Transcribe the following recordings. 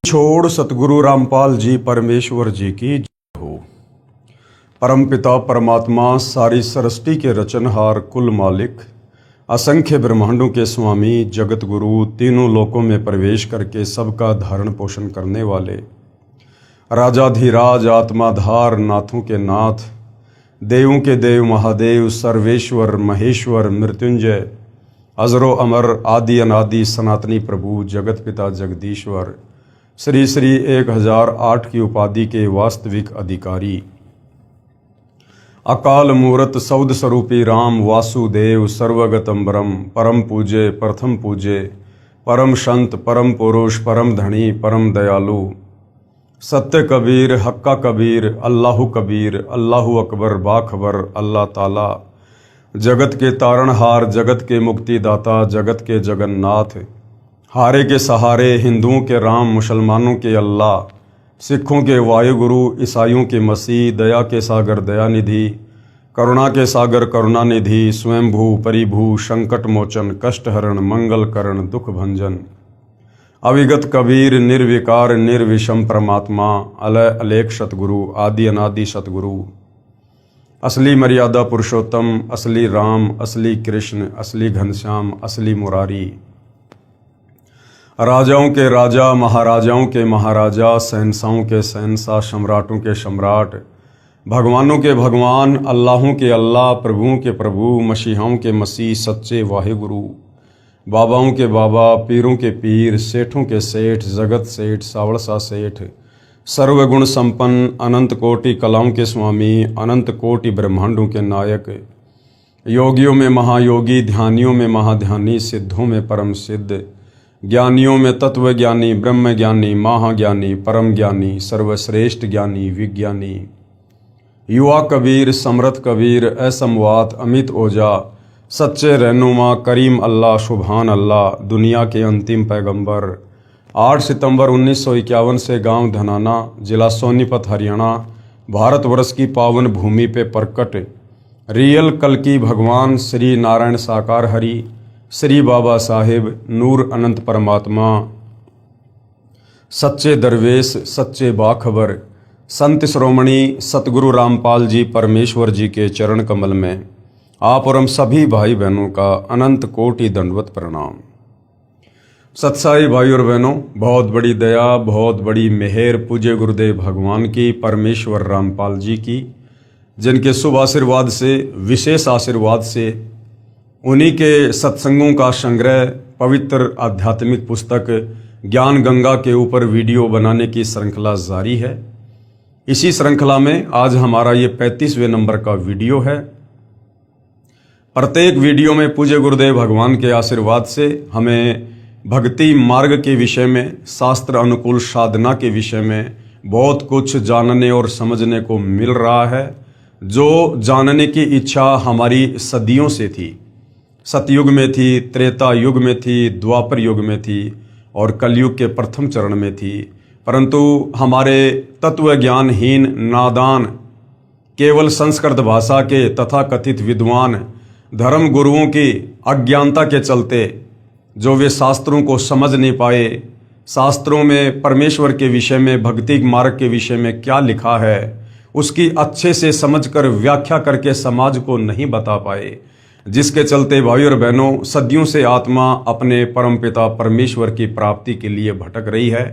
छोड़ सतगुरु रामपाल जी परमेश्वर जी की जय हो। परमपिता परमात्मा सारी सृष्टि के रचनहार कुल मालिक असंख्य ब्रह्मांडों के स्वामी जगत गुरु तीनों लोकों में प्रवेश करके सबका धारण पोषण करने वाले राजाधिराज आत्माधार नाथों के नाथ देवों के देव महादेव सर्वेश्वर महेश्वर मृत्युंजय अजरो अमर आदि अनादि सनातनी प्रभु जगत पिता जगदीश्वर श्री श्री 1008 की उपाधि के वास्तविक अधिकारी अकाल मूरत सौद स्वरूपी राम वासुदेव सर्वगतम ब्रह्म परम पूज्य प्रथम पूज्य परम संत परम पुरुष परम धनी परम दयालु सत्य कबीर हक्का कबीर अल्लाहु कबीर अल्लाहु अकबर बाखबर अल्लाह ताला जगत के तारणहार जगत के मुक्तिदाता जगत के जगन्नाथ हारे के सहारे हिंदुओं के राम मुसलमानों के अल्लाह सिखों के वायुगुरु ईसाइयों के मसीह दया के सागर दयानिधि करुणा के सागर करुणानिधि स्वयंभू परिभू संकट मोचन कष्टहरण मंगल करण दुख भंजन अविगत कबीर निर्विकार निर्विषम परमात्मा अलय अलेख सतगुरु आदि अनादि सतगुरु असली मर्यादा पुरुषोत्तम असली राम असली कृष्ण असली घनश्याम असली मुरारी राजाओं के राजा महाराजाओं के महाराजा शहंशाहों के शहंशाह सम्राटों के सम्राट भगवानों के भगवान अल्लाहों के अल्लाह प्रभुओं के प्रभु मसीहाओं के मसीह सच्चे वाहिगुरु बाबाओं के बाबा पीरों के पीर सेठों के सेठ जगत सेठ सावड़सा सेठ सर्वगुण संपन्न अनंत कोटि कलाओं के स्वामी अनंत कोटि ब्रह्मांडों के नायक योगियों में महायोगी ध्यानियों में महाध्यानी सिद्धों में परम सिद्ध ज्ञानियों में तत्व ज्ञानी ब्रह्म ज्ञानी महाज्ञानी परम ज्ञानी सर्वश्रेष्ठ ज्ञानी विज्ञानी युवा कबीर समर्थ कबीर असमवात अमित ओजा सच्चे रहनुमा करीम अल्लाह सुभान अल्लाह दुनिया के अंतिम पैगंबर 8 सितंबर 1951 से गांव धनाना जिला सोनीपत हरियाणा भारतवर्ष की पावन भूमि पे प्रकट रियल कल्कि भगवान श्री नारायण साकार हरि श्री बाबा साहेब नूर अनंत परमात्मा सच्चे दरवेश सच्चे बाखबर संत श्रोमणी सतगुरु रामपाल जी परमेश्वर जी के चरण कमल में आप और हम सभी भाई बहनों का अनंत कोटि दंडवत प्रणाम। सत्साई भाई और बहनों, बहुत बड़ी दया बहुत बड़ी मेहर पूज्य गुरुदेव भगवान की परमेश्वर रामपाल जी की, जिनके शुभ आशीर्वाद से विशेष आशीर्वाद से उन्हीं के सत्संगों का संग्रह पवित्र आध्यात्मिक पुस्तक ज्ञान गंगा के ऊपर वीडियो बनाने की श्रृंखला जारी है। इसी श्रृंखला में आज हमारा ये 35वें नंबर का वीडियो है। प्रत्येक वीडियो में पूज्य गुरुदेव भगवान के आशीर्वाद से हमें भक्ति मार्ग के विषय में शास्त्र अनुकूल साधना के विषय में बहुत कुछ जानने और समझने को मिल रहा है, जो जानने की इच्छा हमारी सदियों से थी। सतयुग में थी, त्रेता युग में थी, द्वापर युग में थी और कलयुग के प्रथम चरण में थी, परंतु हमारे तत्व ज्ञानहीन नादान केवल संस्कृत भाषा के तथाकथित विद्वान धर्म गुरुओं की अज्ञानता के चलते जो वे शास्त्रों को समझ नहीं पाए, शास्त्रों में परमेश्वर के विषय में भक्ति मार्ग के विषय में क्या लिखा है उसकी अच्छे से समझकर व्याख्या करके समाज को नहीं बता पाए, जिसके चलते भाई और बहनों सदियों से आत्मा अपने परमपिता परमेश्वर की प्राप्ति के लिए भटक रही है।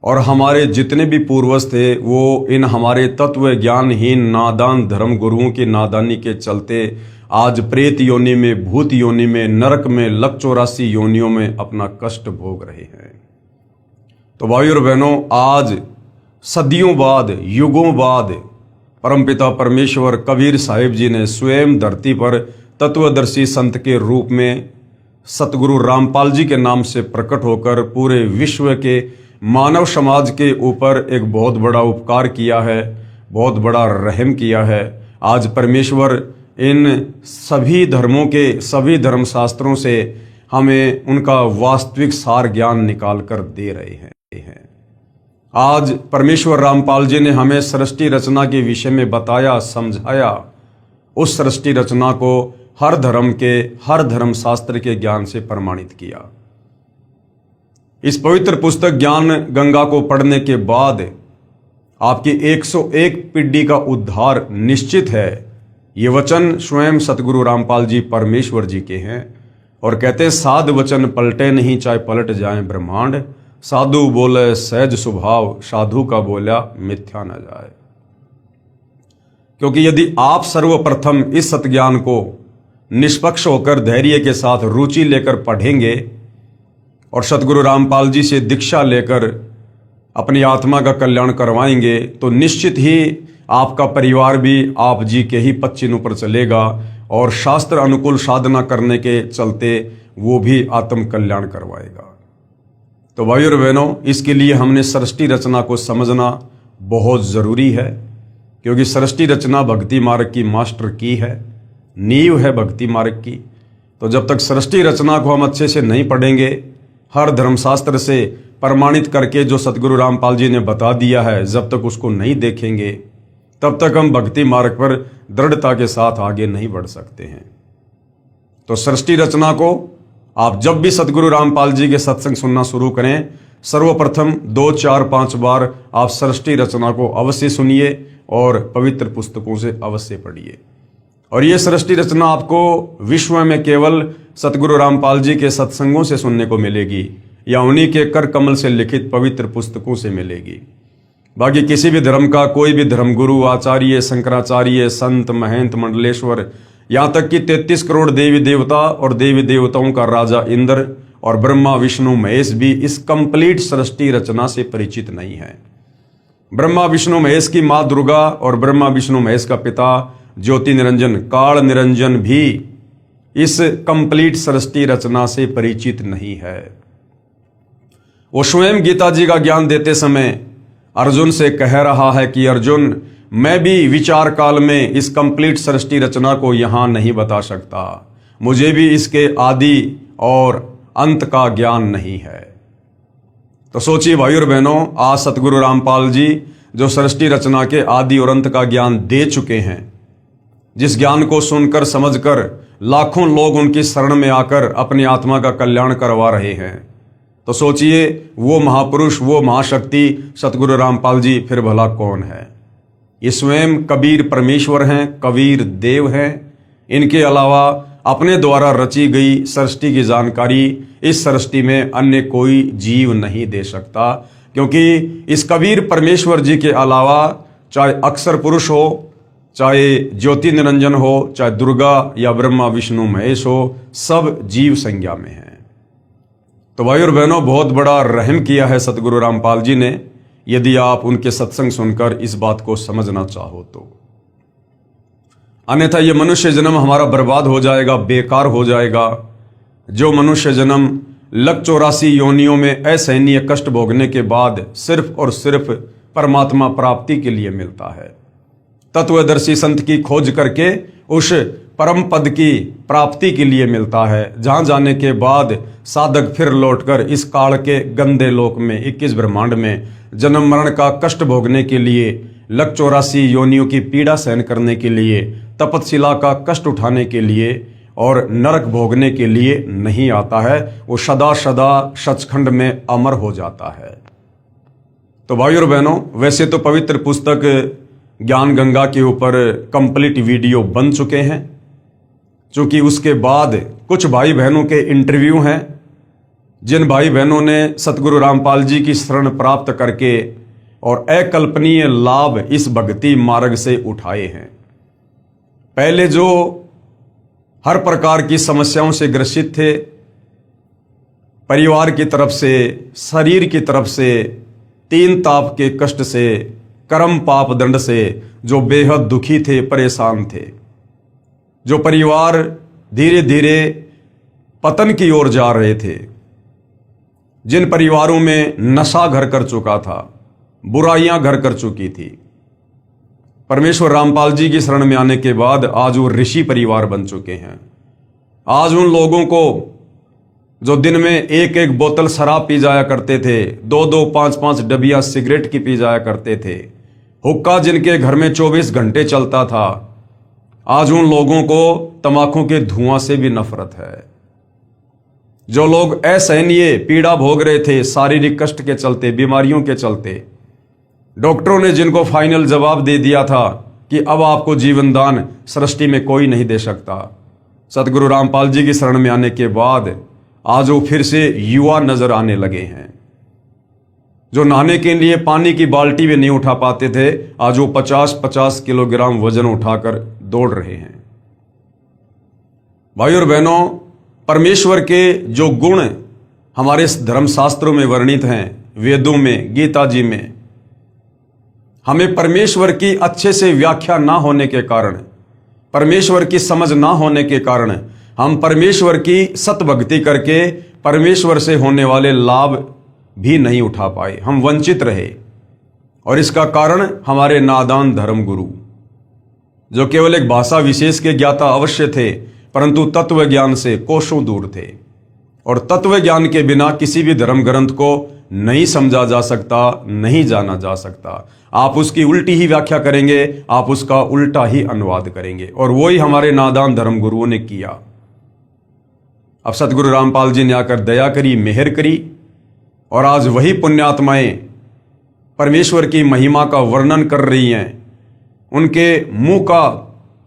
और हमारे जितने भी पूर्वज थे वो इन हमारे तत्व ज्ञानहीन नादान धर्म गुरुओं की नादानी के चलते आज प्रेत योनि में, भूत योनि में, नरक में, लक 84 योनियों में अपना कष्ट भोग रहे हैं। तो भाई और बहनों, आज सदियों बाद युगों बाद परमपिता परमेश्वर कबीर साहिब जी ने स्वयं धरती पर तत्वदर्शी संत के रूप में सतगुरु रामपाल जी के नाम से प्रकट होकर पूरे विश्व के मानव समाज के ऊपर एक बहुत बड़ा उपकार किया है, बहुत बड़ा रहम किया है। आज परमेश्वर इन सभी धर्मों के सभी धर्मशास्त्रों से हमें उनका वास्तविक सार ज्ञान निकाल कर दे रहे हैं। आज परमेश्वर रामपाल जी ने हमें सृष्टि रचना के विषय में बताया, समझाया। उस सृष्टि रचना को हर धर्म शास्त्र के ज्ञान से प्रमाणित किया। इस पवित्र पुस्तक ज्ञान गंगा को पढ़ने के बाद आपकी 101 पीढ़ी का उद्धार निश्चित है। ये वचन स्वयं सतगुरु रामपाल जी परमेश्वर जी के हैं और कहते हैं, साध वचन पलटे नहीं चाहे पलट जाए ब्रह्मांड, साधु बोले सहज स्वभाव, साधु का बोला मिथ्या न जाए। क्योंकि यदि आप सर्वप्रथम इस सतज्ञान को निष्पक्ष होकर धैर्य के साथ रुचि लेकर पढ़ेंगे और सतगुरु रामपाल जी से दीक्षा लेकर अपनी आत्मा का कल्याण करवाएंगे, तो निश्चित ही आपका परिवार भी आप जी के ही पद चिन्हों पर चलेगा और शास्त्र अनुकूल साधना करने के चलते वो भी आत्म कल्याण करवाएगा। तो भाइयों और बहनों, इसके लिए हमने सृष्टि रचना को समझना बहुत ज़रूरी है, क्योंकि सृष्टि रचना भक्ति मार्ग की मास्टर की है, नींव है भक्ति मार्ग की। तो जब तक सृष्टि रचना को हम अच्छे से नहीं पढ़ेंगे, हर धर्मशास्त्र से प्रमाणित करके जो सतगुरु रामपाल जी ने बता दिया है, जब तक उसको नहीं देखेंगे तब तक हम भक्ति मार्ग पर दृढ़ता के साथ आगे नहीं बढ़ सकते हैं। तो सृष्टि रचना को आप जब भी सतगुरु रामपाल जी के सत्संग सुनना शुरू करें, सर्वप्रथम 2, 4, 5 बार आप सृष्टि रचना को अवश्य सुनिए और पवित्र पुस्तकों से अवश्य पढ़िए। और ये सृष्टि रचना आपको विश्व में केवल सतगुरु रामपाल जी के सत्संगों से सुनने को मिलेगी या उन्हीं के कर कमल से लिखित पवित्र पुस्तकों से मिलेगी। बाकी किसी भी धर्म का कोई भी धर्मगुरु, आचार्य, शंकराचार्य, संत, महंत, मंडलेश्वर, यहाँ तक कि 33 करोड़ देवी देवता और देवी देवताओं का राजा इंद्र और ब्रह्मा विष्णु महेश भी इस कंप्लीट सृष्टि रचना से परिचित नहीं है। ब्रह्मा विष्णु महेश की माँ दुर्गा और ब्रह्मा विष्णु महेश का पिता ज्योति निरंजन काल निरंजन भी इस कंप्लीट सृष्टि रचना से परिचित नहीं है। वो स्वयं गीता जी का ज्ञान देते समय अर्जुन से कह रहा है कि अर्जुन, मैं भी विचार काल में इस कंप्लीट सृष्टि रचना को यहां नहीं बता सकता, मुझे भी इसके आदि और अंत का ज्ञान नहीं है। तो सोचिए भाइयों और बहनों, आज सतगुरु रामपाल जी जो सृष्टि रचना के आदि और अंत का ज्ञान दे चुके हैं, जिस ज्ञान को सुनकर समझकर लाखों लोग उनकी शरण में आकर अपनी आत्मा का कल्याण करवा रहे हैं, तो सोचिए वो महापुरुष, वो महाशक्ति सतगुरु रामपाल जी फिर भला कौन है। ये स्वयं कबीर परमेश्वर हैं, कबीर देव हैं। इनके अलावा अपने द्वारा रची गई सृष्टि की जानकारी इस सृष्टि में अन्य कोई जीव नहीं दे सकता, क्योंकि इस कबीर परमेश्वर जी के अलावा चाहे अक्षर पुरुष हो, चाहे ज्योति निरंजन हो, चाहे दुर्गा या ब्रह्मा विष्णु महेश हो, सब जीव संज्ञा में हैं। तो भाइयों और बहनों, बहुत बड़ा रहम किया है सतगुरु रामपाल जी ने, यदि आप उनके सत्संग सुनकर इस बात को समझना चाहो तो। अन्यथा ये मनुष्य जन्म हमारा बर्बाद हो जाएगा, बेकार हो जाएगा। जो मनुष्य जन्म 184 योनियों में असहनीय कष्ट भोगने के बाद सिर्फ और सिर्फ परमात्मा प्राप्ति के लिए मिलता है, तत्वदर्शी संत की खोज करके उस परम पद की प्राप्ति के लिए मिलता है, जहां जाने के बाद साधक फिर लौटकर इस काल के गंदे लोक में 21 ब्रह्मांड में जन्म मरण का कष्ट भोगने के लिए, 184 योनियों की पीड़ा सहन करने के लिए, तपतशिला का कष्ट उठाने के लिए और नरक भोगने के लिए नहीं आता है। वो सदा सदा सचखंड में अमर हो जाता है। तो भाइयों और बहनों, वैसे तो पवित्र पुस्तक ज्ञान गंगा के ऊपर कंप्लीट वीडियो बन चुके हैं, क्योंकि उसके बाद कुछ भाई बहनों के इंटरव्यू हैं, जिन भाई बहनों ने सतगुरु रामपाल जी की शरण प्राप्त करके और अकल्पनीय लाभ इस भक्ति मार्ग से उठाए हैं। पहले जो हर प्रकार की समस्याओं से ग्रसित थे, परिवार की तरफ से, शरीर की तरफ से, 3 ताप के कष्ट से, कर्म पाप दंड से जो बेहद दुखी थे, परेशान थे, जो परिवार धीरे धीरे पतन की ओर जा रहे थे, जिन परिवारों में नशा घर कर चुका था, बुराइयां घर कर चुकी थी, परमेश्वर रामपाल जी की शरण में आने के बाद आज वो ऋषि परिवार बन चुके हैं। आज उन लोगों को जो दिन में 1-1 बोतल शराब पी जाया करते थे, 2-2, 5-5 डबिया सिगरेट की पी जाया करते थे, हुक्का जिनके घर में 24 घंटे चलता था, आज उन लोगों को तंबाकू के धुआं से भी नफरत है। जो लोग असहनीय पीड़ा भोग रहे थे शारीरिक कष्ट के चलते, बीमारियों के चलते, डॉक्टरों ने जिनको फाइनल जवाब दे दिया था कि अब आपको जीवन दान सृष्टि में कोई नहीं दे सकता, सतगुरु रामपाल जी की शरण में आने के बाद आज वो फिर से युवा नजर आने लगे हैं। जो नहाने के लिए पानी की बाल्टी भी नहीं उठा पाते थे, आज वो 50-50 किलोग्राम वजन उठाकर दौड़ रहे हैं। भाई और बहनों, परमेश्वर के जो गुण हमारे धर्मशास्त्रों में वर्णित हैं, वेदों में, गीता जी में, हमें परमेश्वर की अच्छे से व्याख्या ना होने के कारण, परमेश्वर की समझ ना होने के कारण हम परमेश्वर की सत भक्ति करके परमेश्वर से होने वाले लाभ भी नहीं उठा पाए, हम वंचित रहे। और इसका कारण हमारे नादान धर्मगुरु, जो केवल एक भाषा विशेष के ज्ञाता अवश्य थे, परंतु तत्व ज्ञान से कोसों दूर थे। और तत्व ज्ञान के बिना किसी भी धर्म ग्रंथ को नहीं समझा जा सकता, नहीं जाना जा सकता। आप उसकी उल्टी ही व्याख्या करेंगे, आप उसका उल्टा ही अनुवाद करेंगे, और वही हमारे नादान धर्मगुरुओं ने किया। अब सतगुरु रामपाल जी ने आकर दया करी, मेहर करी, और आज वही पुण्यात्माएं परमेश्वर की महिमा का वर्णन कर रही हैं। उनके मुंह का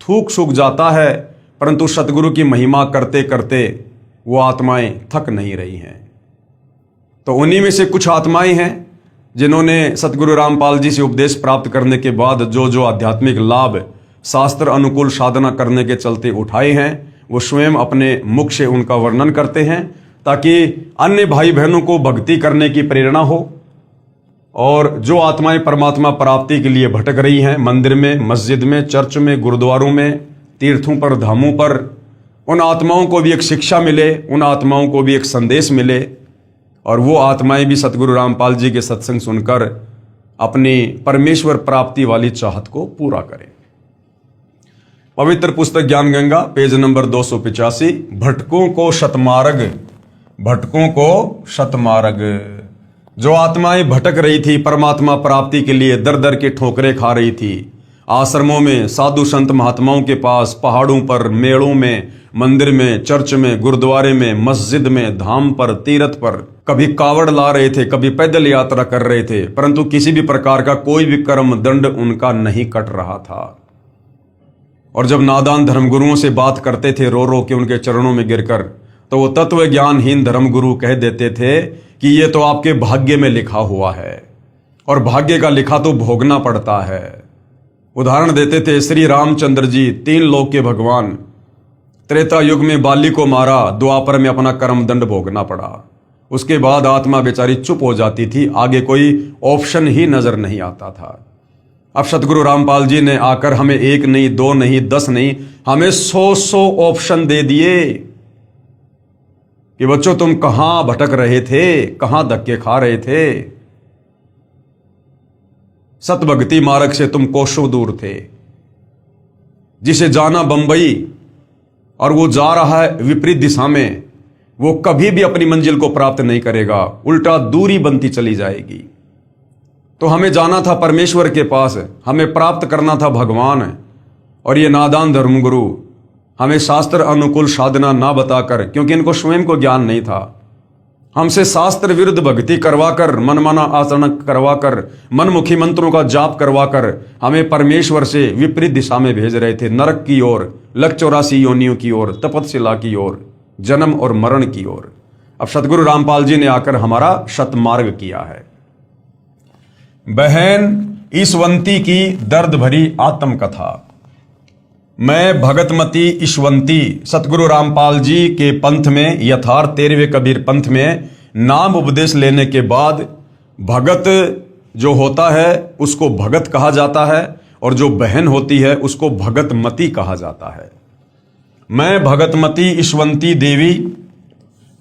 थूक सूख जाता है, परंतु सतगुरु की महिमा करते करते वो आत्माएं थक नहीं रही हैं। तो उन्हीं में से कुछ आत्माएं हैं जिन्होंने सतगुरु रामपाल जी से उपदेश प्राप्त करने के बाद जो जो आध्यात्मिक लाभ शास्त्र अनुकूल साधना करने के चलते उठाए हैं, वो स्वयं अपने मुख से उनका वर्णन करते हैं, ताकि अन्य भाई बहनों को भक्ति करने की प्रेरणा हो। और जो आत्माएं परमात्मा प्राप्ति के लिए भटक रही हैं, मंदिर में, मस्जिद में, चर्च में, गुरुद्वारों में, तीर्थों पर, धामों पर, उन आत्माओं को भी एक शिक्षा मिले, उन आत्माओं को भी एक संदेश मिले, और वो आत्माएं भी सतगुरु रामपाल जी के सत्संग सुनकर अपनी परमेश्वर प्राप्ति वाली चाहत को पूरा करें। पवित्र पुस्तक ज्ञान गंगा, पेज नंबर 285, भटकों को शतमार्ग, भटकों को शतमार्ग। जो आत्माएं भटक रही थी, परमात्मा प्राप्ति के लिए दर दर के ठोकरें खा रही थी, आश्रमों में, साधु संत महात्माओं के पास, पहाड़ों पर, मेड़ों में, मंदिर में, चर्च में, गुरुद्वारे में, मस्जिद में, धाम पर, तीर्थ पर, कभी कावड़ ला रहे थे, कभी पैदल यात्रा कर रहे थे, परंतु किसी भी प्रकार का कोई भी कर्म दंड उनका नहीं कट रहा था। और जब नादान धर्मगुरुओं से बात करते थे रो रो के उनके चरणों में गिरकर, तो वो तत्व ज्ञानहीन धर्मगुरु कह देते थे कि ये तो आपके भाग्य में लिखा हुआ है, और भाग्य का लिखा तो भोगना पड़ता है। उदाहरण देते थे, श्री रामचंद्र जी 3 लोक के भगवान, त्रेता युग में बाली को मारा, द्वापर में अपना कर्म दंड भोगना पड़ा। उसके बाद आत्मा बेचारी चुप हो जाती थी, आगे कोई ऑप्शन ही नजर नहीं आता था। अब सतगुरु रामपाल जी ने आकर हमें 1 नहीं, 2 नहीं, 10 नहीं, हमें 100 ऑप्शन दे दिए कि बच्चों तुम कहां भटक रहे थे, कहां धक्के खा रहे थे। सतभक्ति मार्ग से तुम कोसों दूर थे। जिसे जाना बंबई और वो जा रहा है विपरीत दिशा में, वो कभी भी अपनी मंजिल को प्राप्त नहीं करेगा, उल्टा दूरी बनती चली जाएगी। तो हमें जाना था परमेश्वर के पास, हमें प्राप्त करना था भगवान, और ये नादान धर्मगुरु हमें शास्त्र अनुकूल साधना ना बताकर, क्योंकि इनको स्वयं को ज्ञान नहीं था, हमसे शास्त्र विरुद्ध भक्ति करवाकर, मनमाना आचरण करवाकर, मनमुखी मंत्रों का जाप करवाकर हमें परमेश्वर से विपरीत दिशा में भेज रहे थे, नरक की ओर, लक 84 योनियों की ओर, तपतशिला की ओर, जन्म और मरण की ओर। अब सतगुरु रामपाल जी ने आकर हमारा शतमार्ग किया है। बहन ईशवंती की दर्द भरी आत्मकथा। मैं भगतमती ईशवंती सतगुरु रामपाल जी के पंथ में, यथार्थ 13वें कबीर पंथ में नाम उपदेश लेने के बाद भगत जो होता है उसको भगत कहा जाता है, और जो बहन होती है उसको भगतमती कहा जाता है। मैं भगतमती ईशवंती देवी,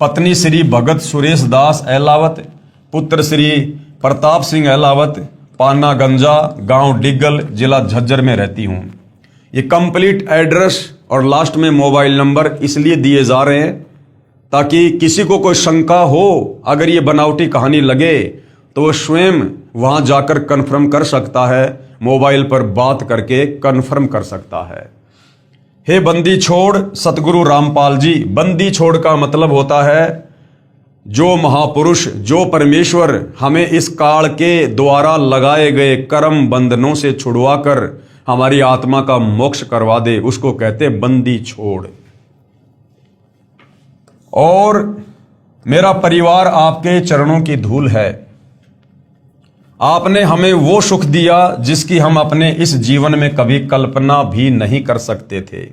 पत्नी श्री भगत सुरेश दास अहलावत, पुत्र श्री प्रताप सिंह अहलावत, पाना गंजा, गांव डिग्गल, जिला झज्जर में रहती हूं। ये कंप्लीट एड्रेस और लास्ट में मोबाइल नंबर इसलिए दिए जा रहे हैं ताकि किसी को कोई शंका हो, अगर ये बनावटी कहानी लगे तो वो स्वयं वहां जाकर कन्फर्म कर सकता है, मोबाइल पर बात करके कन्फर्म कर सकता है। हे बंदी छोड़ सतगुरु रामपाल जी। बंदी छोड़ का मतलब होता है जो महापुरुष, जो परमेश्वर हमें इस काल के द्वारा लगाए गए कर्म बंधनों से छुड़वाकर हमारी आत्मा का मोक्ष करवा दे, उसको कहते बंदी छोड़। और मेरा परिवार आपके चरणों की धूल है। आपने हमें वो सुख दिया जिसकी हम अपने इस जीवन में कभी कल्पना भी नहीं कर सकते थे।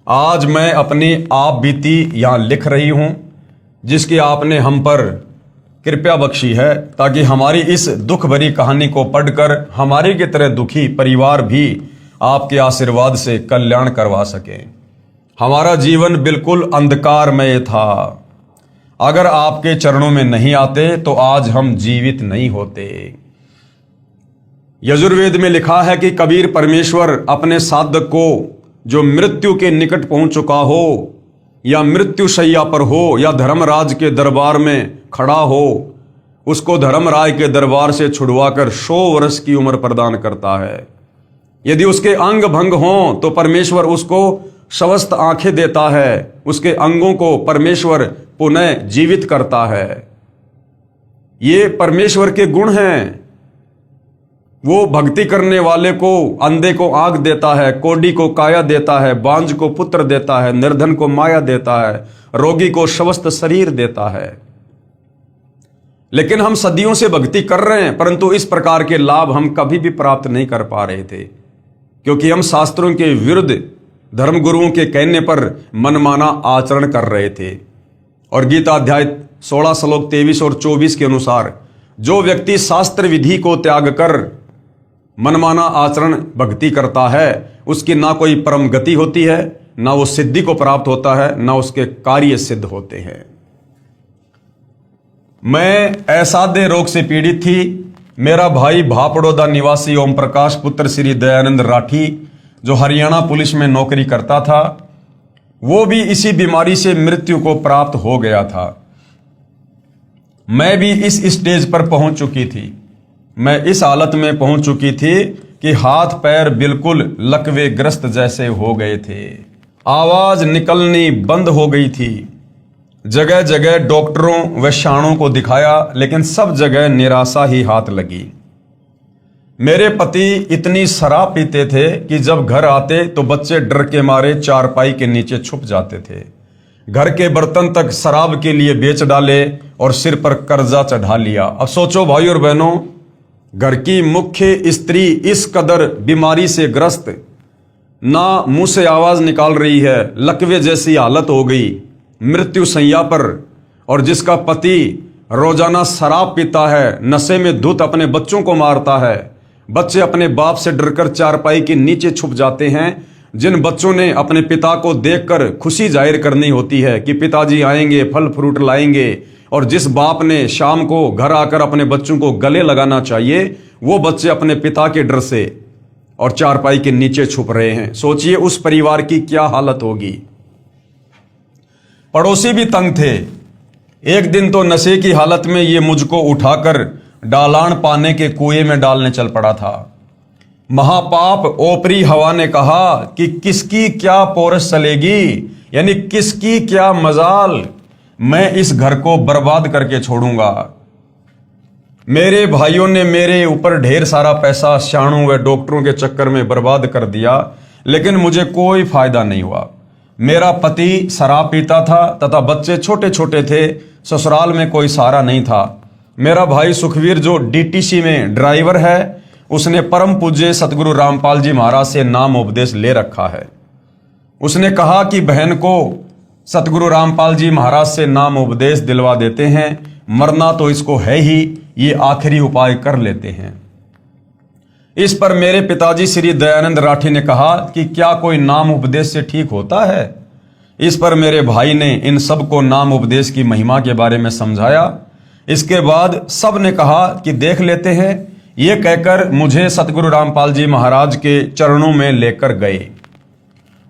आज मैं अपनी आप बीती यहां लिख रही हूं, जिसकी आपने हम पर कृपा बख्शी है, ताकि हमारी इस दुख भरी कहानी को पढ़कर हमारे की तरह दुखी परिवार भी आपके आशीर्वाद से कल्याण करवा सके। हमारा जीवन बिल्कुल अंधकारमय था। अगर आपके चरणों में नहीं आते तो आज हम जीवित नहीं होते। यजुर्वेद में लिखा है कि कबीर परमेश्वर अपने साधक को जो मृत्यु के निकट पहुंच चुका हो, या मृत्यु शैया पर हो, या धर्मराज के दरबार में खड़ा हो, उसको धर्मराज के दरबार से छुड़वाकर 100 वर्ष की उम्र प्रदान करता है। यदि उसके अंग भंग हों तो परमेश्वर उसको स्वस्थ आंखें देता है, उसके अंगों को परमेश्वर पुनः जीवित करता है। ये परमेश्वर के गुण हैं। वो भक्ति करने वाले को, अंधे को आंख देता है, कोढ़ी को काया देता है, बांझ को पुत्र देता है, निर्धन को माया देता है, रोगी को स्वस्थ शरीर देता है। लेकिन हम सदियों से भक्ति कर रहे हैं, परंतु इस प्रकार के लाभ हम कभी भी प्राप्त नहीं कर पा रहे थे, क्योंकि हम शास्त्रों के विरुद्ध धर्मगुरुओं के कहने पर मनमाना आचरण कर रहे थे। और गीता अध्याय 16 श्लोक 23 और 24 के अनुसार जो व्यक्ति शास्त्र विधि को त्याग कर मनमाना आचरण भक्ति करता है, उसकी ना कोई परम गति होती है, ना वो सिद्धि को प्राप्त होता है, ना उसके कार्य सिद्ध होते हैं। मैं असाध्य रोग से पीड़ित थी। मेरा भाई भापड़ोदा निवासी ओम प्रकाश पुत्र श्री दयानंद राठी, जो हरियाणा पुलिस में नौकरी करता था, वो भी इसी बीमारी से मृत्यु को प्राप्त हो गया था। मैं भी इस स्टेज पर पहुंच चुकी थी। मैं इस हालत में पहुंच चुकी थी कि हाथ पैर बिल्कुल लकवे ग्रस्त जैसे हो गए थे। आवाज निकलनी बंद हो गई थी। जगह जगह डॉक्टरों व शाणों को दिखाया, लेकिन सब जगह निराशा ही हाथ लगी। मेरे पति इतनी शराब पीते थे कि जब घर आते तो बच्चे डर के मारे चारपाई के नीचे छुप जाते थे। घर के बर्तन तक शराब के लिए बेच डाले और सिर पर कर्जा चढ़ा लिया। अब सोचो भाई और बहनों, घर की मुख्य स्त्री इस कदर बीमारी से ग्रस्त, ना मुंह से आवाज निकाल रही है, लकवे जैसी हालत हो गई, मृत्यु शैया पर, और जिसका पति रोजाना शराब पीता है, नशे में धुत अपने बच्चों को मारता है। बच्चे अपने बाप से डरकर चारपाई के नीचे छुप जाते हैं। जिन बच्चों ने अपने पिता को देखकर खुशी जाहिर करनी होती है कि पिताजी आएंगे, फल फ्रूट लाएंगे, और जिस बाप ने शाम को घर आकर अपने बच्चों को गले लगाना चाहिए, वो बच्चे अपने पिता के डर से और चारपाई के नीचे छुप रहे हैं। सोचिए उस परिवार की क्या हालत होगी। पड़ोसी भी तंग थे। एक दिन तो नशे की हालत में ये मुझको उठाकर डालान पाने के कुएं में डालने चल पड़ा था। महापाप ओपरी हवा ने कहा कि किसकी क्या पोरस चलेगी, यानी किसकी क्या मजाल, मैं इस घर को बर्बाद करके छोड़ूंगा। मेरे भाइयों ने मेरे ऊपर ढेर सारा पैसा शाणों व डॉक्टरों के चक्कर में बर्बाद कर दिया, लेकिन मुझे कोई फायदा नहीं हुआ। मेरा पति शराब पीता था तथा बच्चे छोटे छोटे थे। ससुराल में कोई सहारा नहीं था। मेरा भाई सुखवीर जो डीटीसी में ड्राइवर है, उसने परम पूज्य सतगुरु रामपाल जी महाराज से नाम उपदेश ले रखा है। उसने कहा कि बहन को सतगुरु रामपाल जी महाराज से नाम उपदेश दिलवा देते हैं, मरना तो इसको है ही, ये आखिरी उपाय कर लेते हैं। इस पर मेरे पिताजी श्री दयानंद राठी ने कहा कि क्या कोई नाम उपदेश से ठीक होता है। इस पर मेरे भाई ने इन सबको नाम उपदेश की महिमा के बारे में समझाया। इसके बाद सब ने कहा कि देख लेते हैं। ये कहकर मुझे सतगुरु रामपाल जी महाराज के चरणों में लेकर गए।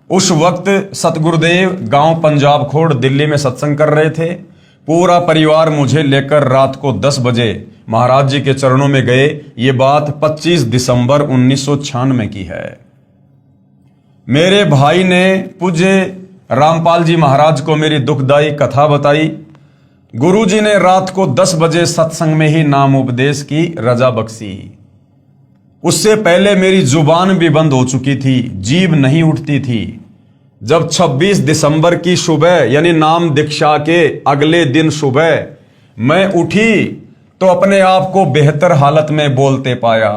उस वक्त सतगुरुदेव गांव पंजाब खोड़ दिल्ली में सत्संग कर रहे थे। पूरा परिवार मुझे लेकर रात को 10 बजे महाराज जी के चरणों में गए। ये बात 25 दिसंबर 1996 की है। मेरे भाई ने पूज्य रामपाल जी महाराज को मेरी दुखदाई कथा बताई। गुरुजी ने रात को 10 बजे सत्संग में ही नाम उपदेश की रजा बख्शी। उससे पहले मेरी जुबान भी बंद हो चुकी थी, जीभ नहीं उठती थी। जब 26 दिसंबर की सुबह यानी नाम दीक्षा के अगले दिन सुबह मैं उठी तो अपने आप को बेहतर हालत में बोलते पाया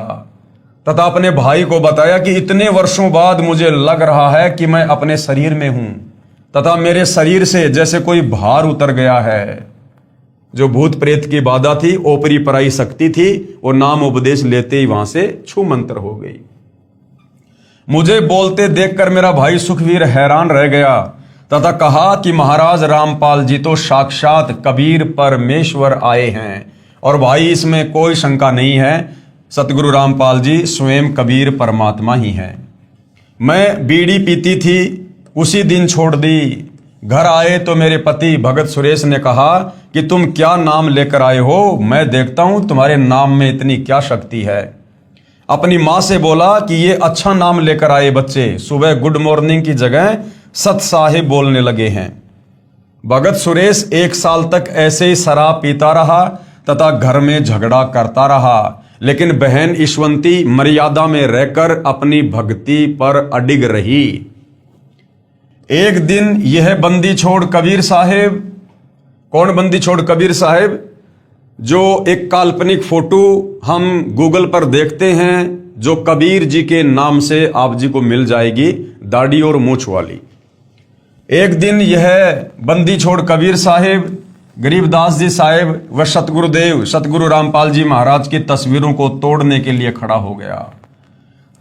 तथा अपने भाई को बताया कि इतने वर्षों बाद मुझे लग रहा है कि मैं अपने शरीर में हूं तथा मेरे शरीर से जैसे कोई भार उतर गया है। जो भूत प्रेत की बाधा थी, ओपरी पराई शक्ति थी, वो नाम उपदेश लेते ही वहां से छू मंतर हो गई। मुझे बोलते देखकर मेरा भाई सुखवीर हैरान रह गया तथा कहा कि महाराज रामपाल जी तो साक्षात कबीर परमेश्वर आए हैं। और भाई इसमें कोई शंका नहीं है, सतगुरु रामपाल जी स्वयं कबीर परमात्मा ही हैं। मैं बीड़ी पीती थी, उसी दिन छोड़ दी। घर आए तो मेरे पति भगत सुरेश ने कहा कि तुम क्या नाम लेकर आए हो, मैं देखता हूं तुम्हारे नाम में इतनी क्या शक्ति है। अपनी मां से बोला कि ये अच्छा नाम लेकर आए बच्चे, सुबह गुड मॉर्निंग की जगह सत साहिब बोलने लगे हैं। भगत सुरेश 1 साल तक ऐसे ही शराब पीता रहा तथा घर में झगड़ा करता रहा, लेकिन बहन ईश्वंती मर्यादा में रहकर अपनी भक्ति पर अडिग रही। एक दिन यह बंदी छोड़ कबीर साहेब, कौन बंदी छोड़ कबीर साहेब, जो एक काल्पनिक फोटो हम गूगल पर देखते हैं जो कबीर जी के नाम से आप जी को मिल जाएगी, दाढ़ी और मूछ वाली। एक दिन यह बंदी छोड़ कबीर साहेब, गरीबदास जी साहेब व सतगुरुदेव सतगुरु रामपाल जी महाराज की तस्वीरों को तोड़ने के लिए खड़ा हो गया।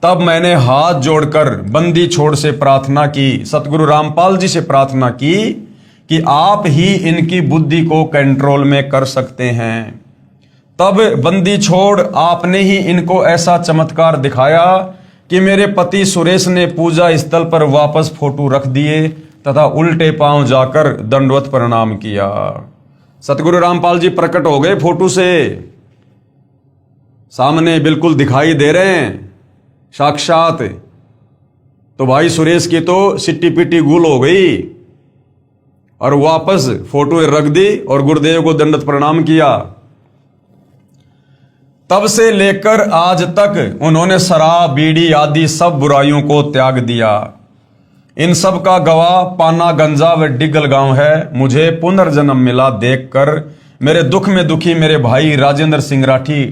तब मैंने हाथ जोड़कर बंदी छोड़ से प्रार्थना की, सतगुरु रामपाल जी से प्रार्थना की कि आप ही इनकी बुद्धि को कंट्रोल में कर सकते हैं। तब बंदी छोड़ आपने ही इनको ऐसा चमत्कार दिखाया कि मेरे पति सुरेश ने पूजा स्थल पर वापस फोटो रख दिए तथा उल्टे पांव जाकर दंडवत प्रणाम किया। सतगुरु रामपाल जी प्रकट हो गए, फोटो से सामने बिल्कुल दिखाई दे रहे हैं साक्षात। तो भाई सुरेश की तो सिट्टी पिट्टी गुल हो गई और वापस फोटो रख दी और गुरुदेव को दंडवत प्रणाम किया। तब से लेकर आज तक उन्होंने शराब बीड़ी आदि सब बुराइयों को त्याग दिया। इन सब का गवाह पाना गंजा व डिगल गांव है। मुझे पुनर्जन्म मिला देखकर मेरे दुख में दुखी मेरे भाई राजेंद्र सिंह राठी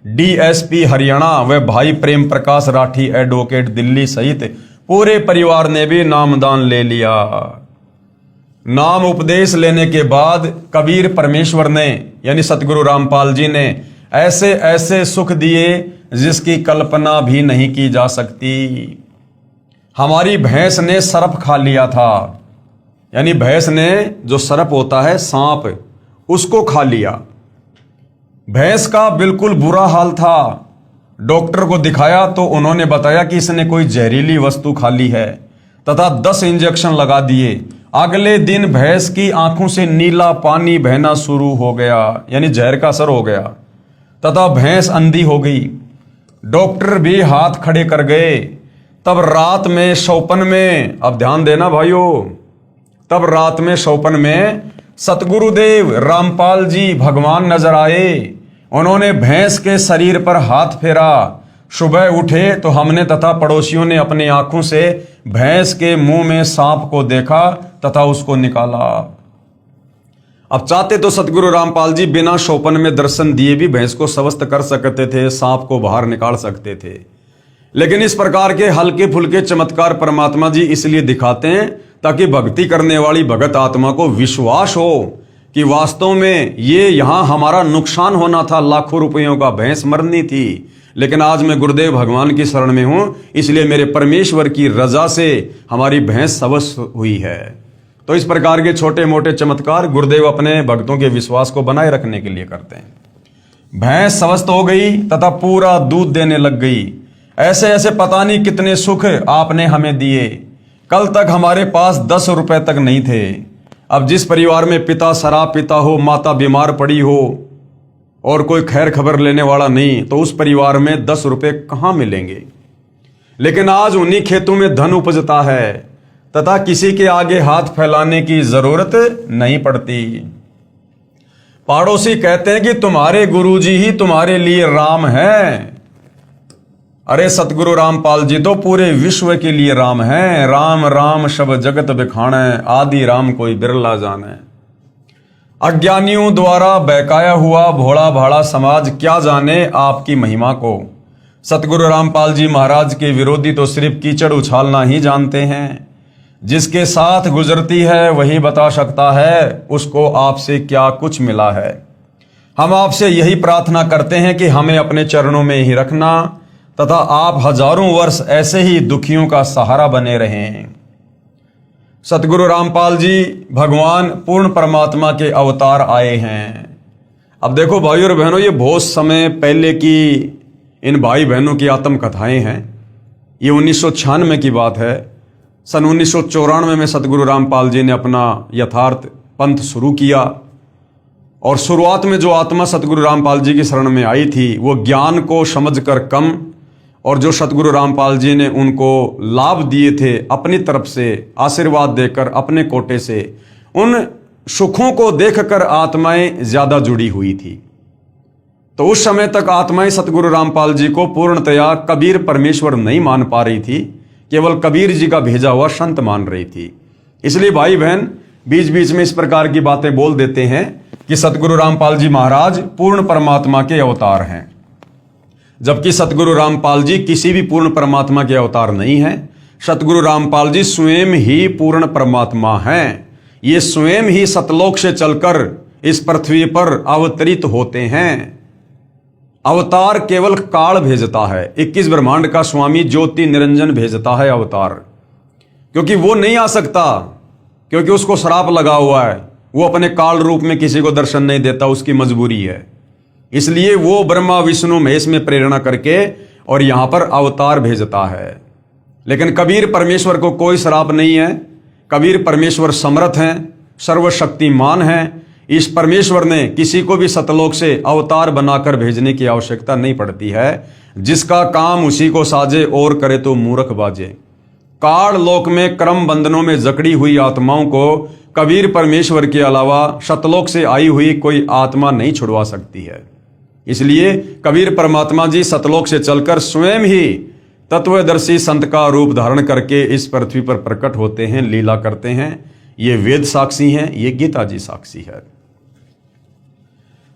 डीएसपी हरियाणा व भाई प्रेम प्रकाश राठी एडवोकेट दिल्ली सहित पूरे परिवार ने भी नामदान ले लिया। नाम उपदेश लेने के बाद कबीर परमेश्वर ने यानी सतगुरु रामपाल जी ने ऐसे ऐसे सुख दिए जिसकी कल्पना भी नहीं की जा सकती। हमारी भैंस ने सर्प खा लिया था, यानी भैंस ने जो सर्प होता है सांप, उसको खा लिया। भैंस का बिल्कुल बुरा हाल था। डॉक्टर को दिखाया तो उन्होंने बताया कि इसने कोई जहरीली वस्तु खा ली है तथा 10 इंजेक्शन लगा दिए। अगले दिन भैंस की आंखों से नीला पानी बहना शुरू हो गया, यानी जहर का असर हो गया तथा भैंस अंधी हो गई। डॉक्टर भी हाथ खड़े कर गए। तब रात में शौपन में, अब ध्यान देना भाइयों, तब रात में शौपन में सतगुरुदेव रामपाल जी भगवान नजर आए। उन्होंने भैंस के शरीर पर हाथ फेरा। सुबह उठे तो हमने तथा पड़ोसियों ने अपनी आंखों से भैंस के मुंह में सांप को देखा तथा उसको निकाला। अब चाहते तो सतगुरु रामपाल जी बिना शौपन में दर्शन दिए भी भैंस को स्वस्थ कर सकते थे, सांप को बाहर निकाल सकते थे, लेकिन इस प्रकार के हल्के फुल्के चमत्कार परमात्मा जी इसलिए दिखाते हैं ताकि भक्ति करने वाली भगत आत्मा को विश्वास हो कि वास्तव में ये यहाँ हमारा नुकसान होना था, लाखों रुपयों का भैंस मरनी थी, लेकिन आज मैं गुरुदेव भगवान की शरण में हूं, इसलिए मेरे परमेश्वर की रजा से हमारी भैंस स्वस्थ हुई है। तो इस प्रकार के छोटे मोटे चमत्कार गुरुदेव अपने भक्तों के विश्वास को बनाए रखने के लिए करते हैं। भैंस स्वस्थ हो गई तथा पूरा दूध देने लग गई। ऐसे ऐसे पता नहीं कितने सुख आपने हमें दिए। कल तक हमारे पास 10 रुपए तक नहीं थे। अब जिस परिवार में पिता शराब पीता हो, माता बीमार पड़ी हो और कोई खैर खबर लेने वाला नहीं, तो उस परिवार में 10 रुपए कहाँ मिलेंगे। लेकिन आज उन्हीं खेतों में धन उपजता है तथा किसी के आगे हाथ फैलाने की जरूरत नहीं पड़ती। पड़ोसी कहते हैं कि तुम्हारे गुरुजी ही तुम्हारे लिए राम हैं। अरे सतगुरु रामपाल जी तो पूरे विश्व के लिए राम हैं। राम राम शब जगत बिखाणे, आदि राम कोई बिरला जाने। अज्ञानियों द्वारा बहकाया हुआ भोला भाला समाज क्या जाने आपकी महिमा को। सतगुरु रामपाल जी महाराज के विरोधी तो सिर्फ कीचड़ उछालना ही जानते हैं। जिसके साथ गुजरती है वही बता सकता है उसको आपसे क्या कुछ मिला है। हम आपसे यही प्रार्थना करते हैं कि हमें अपने चरणों में ही रखना तथा आप हजारों वर्ष ऐसे ही दुखियों का सहारा बने रहें। सतगुरु रामपाल जी भगवान पूर्ण परमात्मा के अवतार आए हैं। अब देखो भाई और बहनों, ये बहुत समय पहले की इन भाई बहनों की आत्मकथाएं हैं। ये 1996 की बात है। सन 1994 में सतगुरु रामपाल जी ने अपना यथार्थ पंथ शुरू किया और शुरुआत में जो आत्मा सतगुरु रामपाल जी की शरण में आई थी वो ज्ञान को समझकर कम, और जो सतगुरु रामपाल जी ने उनको लाभ दिए थे अपनी तरफ से आशीर्वाद देकर अपने कोटे से, उन सुखों को देखकर आत्माएं ज्यादा जुड़ी हुई थी। तो उस समय तक आत्माएं सतगुरु रामपाल जी को पूर्णतया कबीर परमेश्वर नहीं मान पा रही थी, केवल कबीर जी का भेजा हुआ संत मान रही थी। इसलिए भाई बहन बीच बीच में इस प्रकार की बातें बोल देते हैं कि सतगुरु रामपाल जी महाराज पूर्ण परमात्मा के अवतार हैं, जबकि सतगुरु रामपाल जी किसी भी पूर्ण परमात्मा के अवतार नहीं हैं। सतगुरु रामपाल जी स्वयं ही पूर्ण परमात्मा हैं। ये स्वयं ही सतलोक से चलकर इस पृथ्वी पर अवतरित होते हैं। अवतार केवल काल भेजता है। 21 ब्रह्मांड का स्वामी ज्योति निरंजन भेजता है अवतार, क्योंकि वो नहीं आ सकता, क्योंकि उसको श्राप लगा हुआ है। वो अपने काल रूप में किसी को दर्शन नहीं देता, उसकी मजबूरी है। इसलिए वो ब्रह्मा विष्णु महेश में प्रेरणा करके और यहां पर अवतार भेजता है। लेकिन कबीर परमेश्वर को कोई श्राप नहीं है। कबीर परमेश्वर समर्थ हैं, सर्वशक्तिमान हैं। इस परमेश्वर ने किसी को भी सतलोक से अवतार बनाकर भेजने की आवश्यकता नहीं पड़ती है। जिसका काम उसी को साजे और करे तो मूर्ख बाजे। काल लोक में कर्म बंधनों में जकड़ी हुई आत्माओं को कबीर परमेश्वर के अलावा सतलोक से आई हुई कोई आत्मा नहीं छुड़वा सकती है। इसलिए कबीर परमात्मा जी सतलोक से चलकर स्वयं ही तत्वदर्शी संत का रूप धारण करके इस पृथ्वी पर प्रकट होते हैं, लीला करते हैं। ये वेद साक्षी हैं, ये गीता जी साक्षी है।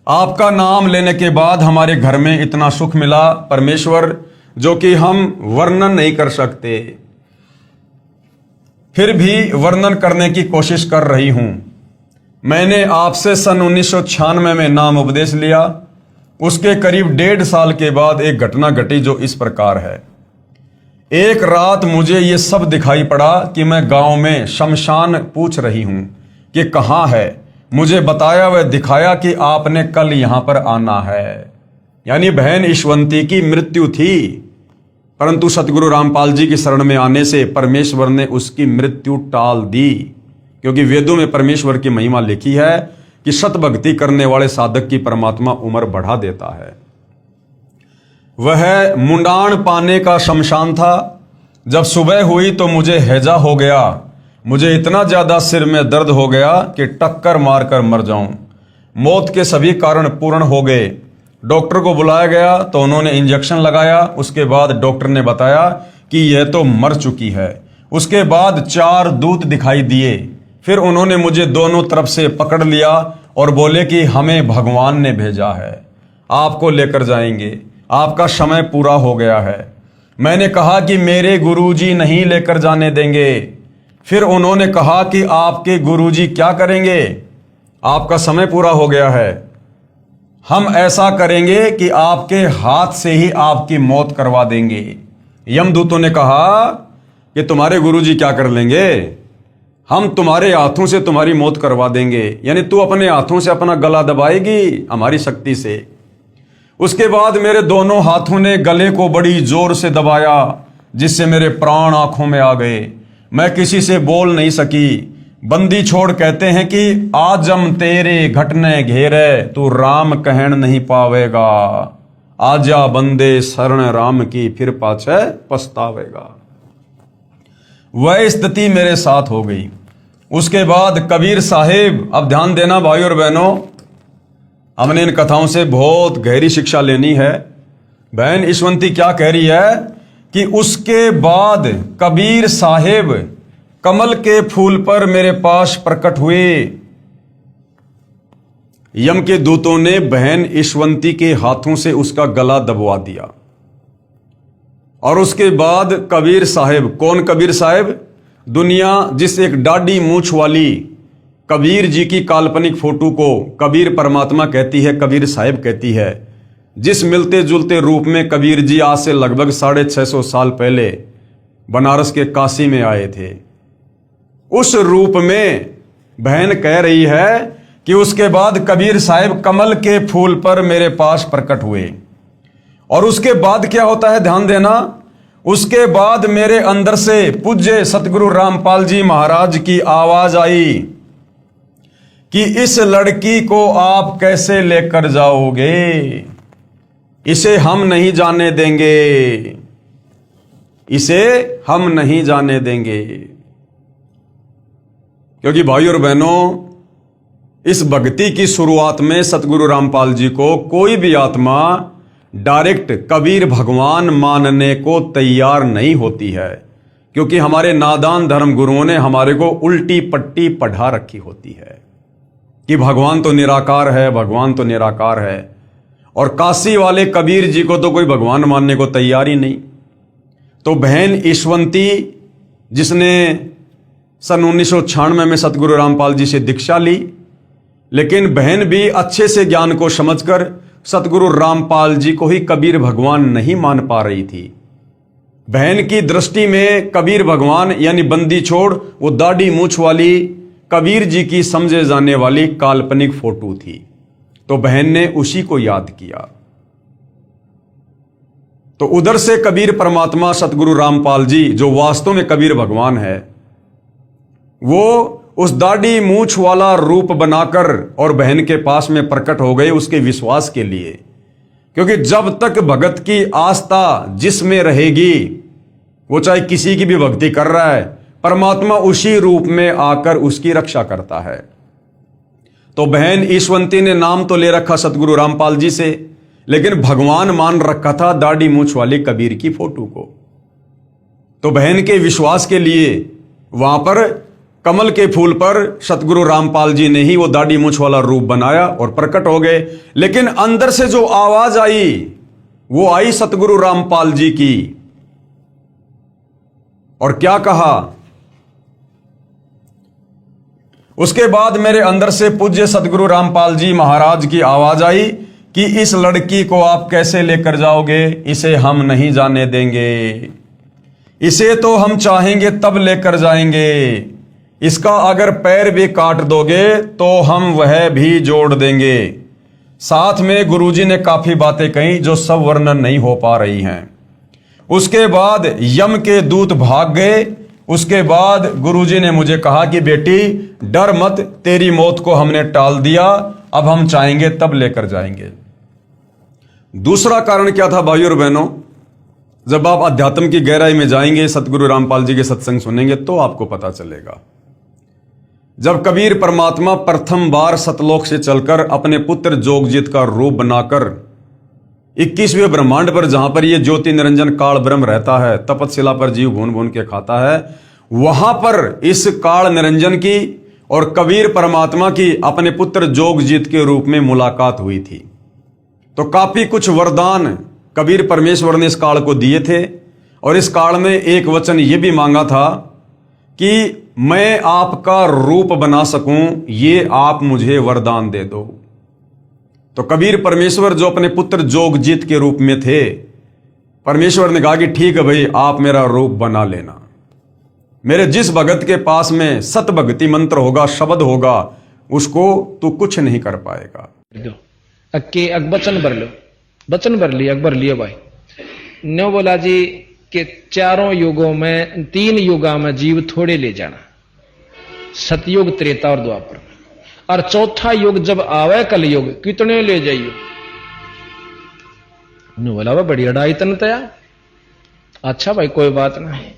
आपका नाम लेने के बाद हमारे घर में इतना सुख मिला परमेश्वर, जो कि हम वर्णन नहीं कर सकते। फिर भी वर्णन करने की कोशिश कर रही हूं। मैंने आपसे सन 1996 में नाम उपदेश लिया। उसके करीब 1.5 साल के बाद एक घटना घटी जो इस प्रकार है। एक रात मुझे ये सब दिखाई पड़ा कि मैं गांव में शमशान पूछ रही हूं कि कहां है। मुझे बताया व दिखाया कि आपने कल यहां पर आना है। यानी बहन ईश्वंती की मृत्यु थी, परंतु सतगुरु रामपाल जी की शरण में आने से परमेश्वर ने उसकी मृत्यु टाल दी। क्योंकि वेदों में परमेश्वर की महिमा लिखी है कि सत भक्ति करने वाले साधक की परमात्मा उम्र बढ़ा देता है। वह मुंडान पाने का शमशान था। जब सुबह हुई तो मुझे हैजा हो गया। मुझे इतना ज्यादा सिर में दर्द हो गया कि टक्कर मारकर मर जाऊं। मौत के सभी कारण पूर्ण हो गए। डॉक्टर को बुलाया गया तो उन्होंने इंजेक्शन लगाया। उसके बाद डॉक्टर ने बताया कि यह तो मर चुकी है। उसके बाद 4 दूत दिखाई दिए। फिर उन्होंने मुझे दोनों तरफ से पकड़ लिया और बोले कि हमें भगवान ने भेजा है, आपको लेकर जाएंगे, आपका समय पूरा हो गया है। मैंने कहा कि मेरे गुरुजी नहीं लेकर जाने देंगे। फिर उन्होंने कहा कि आपके गुरुजी क्या करेंगे, आपका समय पूरा हो गया है, हम ऐसा करेंगे कि आपके हाथ से ही आपकी मौत करवा देंगे। यमदूतों ने कहा कि तुम्हारे गुरुजी क्या कर लेंगे, हम तुम्हारे हाथों से तुम्हारी मौत करवा देंगे। यानी तू अपने हाथों से अपना गला दबाएगी हमारी शक्ति से। उसके बाद मेरे दोनों हाथों ने गले को बड़ी जोर से दबाया, जिससे मेरे प्राण आंखों में आ गए। मैं किसी से बोल नहीं सकी। बंदी छोड़ कहते हैं कि आजम तेरे घटने घेरे, तू राम कहन नहीं पावेगा। आजा बंदे शरण राम की, फिर पाछे पछतावेगा। वह स्थिति मेरे साथ हो गई। उसके बाद कबीर साहिब, अब ध्यान देना भाई और बहनों, हमने इन कथाओं से बहुत गहरी शिक्षा लेनी है। बहन ईशवंती क्या कह रही है कि उसके बाद कबीर साहेब कमल के फूल पर मेरे पास प्रकट हुए। यम के दूतों ने बहन ईशवंती के हाथों से उसका गला दबवा दिया और उसके बाद कबीर साहेब, कौन कबीर साहेब? दुनिया जिस एक डाढ़ी मूंछ वाली कबीर जी की काल्पनिक फोटो को कबीर परमात्मा कहती है, कबीर साहेब कहती है, जिस मिलते जुलते रूप में कबीर जी आज से लगभग 650 साल पहले बनारस के काशी में आए थे, उस रूप में बहन कह रही है कि उसके बाद कबीर साहेब कमल के फूल पर मेरे पास प्रकट हुए। और उसके बाद क्या होता है, ध्यान देना, उसके बाद मेरे अंदर से पूज्य सतगुरु रामपाल जी महाराज की आवाज आई कि इस लड़की को आप कैसे लेकर जाओगे, इसे हम नहीं जाने देंगे, इसे हम नहीं जाने देंगे। क्योंकि भाइयों और बहनों, इस भक्ति की शुरुआत में सतगुरु रामपाल जी को कोई भी आत्मा डायरेक्ट कबीर भगवान मानने को तैयार नहीं होती है, क्योंकि हमारे नादान धर्म गुरुओं ने हमारे को उल्टी पट्टी पढ़ा रखी होती है कि भगवान तो निराकार है, भगवान तो निराकार है। और काशी वाले कबीर जी को तो कोई भगवान मानने को तैयार ही नहीं। तो बहन ईशवंती, जिसने सन 1996 में सतगुरु रामपाल जी से दीक्षा ली, लेकिन बहन भी अच्छे से ज्ञान को समझकर सतगुरु रामपाल जी को ही कबीर भगवान नहीं मान पा रही थी। बहन की दृष्टि में कबीर भगवान यानी बंदी छोड़ वो दाढ़ी मूंछ वाली कबीर जी की समझे जाने वाली काल्पनिक फोटो थी। तो बहन ने उसी को याद किया। तो उधर से कबीर परमात्मा सतगुरु रामपाल जी, जो वास्तव में कबीर भगवान है, वो उस दाढ़ी मूंछ वाला रूप बनाकर और बहन के पास में प्रकट हो गए उसके विश्वास के लिए। क्योंकि जब तक भगत की आस्था जिसमें रहेगी, वो चाहे किसी की भी भक्ति कर रहा है, परमात्मा उसी रूप में आकर उसकी रक्षा करता है। तो बहन ईशवंती ने नाम तो ले रखा सतगुरु रामपाल जी से, लेकिन भगवान मान रखा था दाढ़ी मूंछ वाली कबीर की फोटो को। तो बहन के विश्वास के लिए वहां पर कमल के फूल पर सतगुरु रामपाल जी ने ही वो दाढ़ी मूंछ वाला रूप बनाया और प्रकट हो गए। लेकिन अंदर से जो आवाज आई, वो आई सतगुरु रामपाल जी की। और क्या कहा? उसके बाद मेरे अंदर से पूज्य सतगुरु रामपाल जी महाराज की आवाज आई कि इस लड़की को आप कैसे लेकर जाओगे, इसे हम नहीं जाने देंगे, इसे तो हम चाहेंगे तब लेकर जाएंगे, इसका अगर पैर भी काट दोगे तो हम वह भी जोड़ देंगे। साथ में गुरुजी ने काफी बातें कही जो सब वर्णन नहीं हो पा रही हैं। उसके बाद यम के दूत भाग गए। उसके बाद गुरुजी ने मुझे कहा कि बेटी डर मत, तेरी मौत को हमने टाल दिया, अब हम चाहेंगे तब लेकर जाएंगे। दूसरा कारण क्या था भाइयों और बहनों? जब आप अध्यात्म की गहराई में जाएंगे, सतगुरु रामपाल जी के सत्संग सुनेंगे तो आपको पता चलेगा। जब कबीर परमात्मा प्रथम बार सतलोक से चलकर अपने पुत्र जोगजीत का रूप बनाकर 21वें ब्रह्मांड पर, जहां पर ये ज्योति निरंजन काल ब्रह्म रहता है, तपतशिला पर जीव भून भून के खाता है, वहां पर इस काल निरंजन की और कबीर परमात्मा की अपने पुत्र जोगजीत के रूप में मुलाकात हुई थी। तो काफी कुछ वरदान कबीर परमेश्वर ने इस काल को दिए थे। और इस काल में एक वचन ये भी मांगा था कि मैं आपका रूप बना सकूं, ये आप मुझे वरदान दे दो। तो कबीर परमेश्वर जो अपने पुत्र जोगजीत के रूप में थे, परमेश्वर ने कहा कि ठीक है भाई, आप मेरा रूप बना लेना। मेरे जिस भगत के पास में सत भक्ति मंत्र होगा, शब्द होगा, उसको तू कुछ नहीं कर पाएगा। वचन भर लो, वचन भर लिया, अकबर लियो भाई। न्यो बोला जी कि चारों युगों में, 3 युगा में जीव थोड़े ले जाना, सतयुग, त्रेता और द्वापर, और चौथा युग जब आवे कलयुग, कितने ले जाइयो। बोला वह बड़ी अड़ाई तन तया। अच्छा भाई कोई बात नहीं।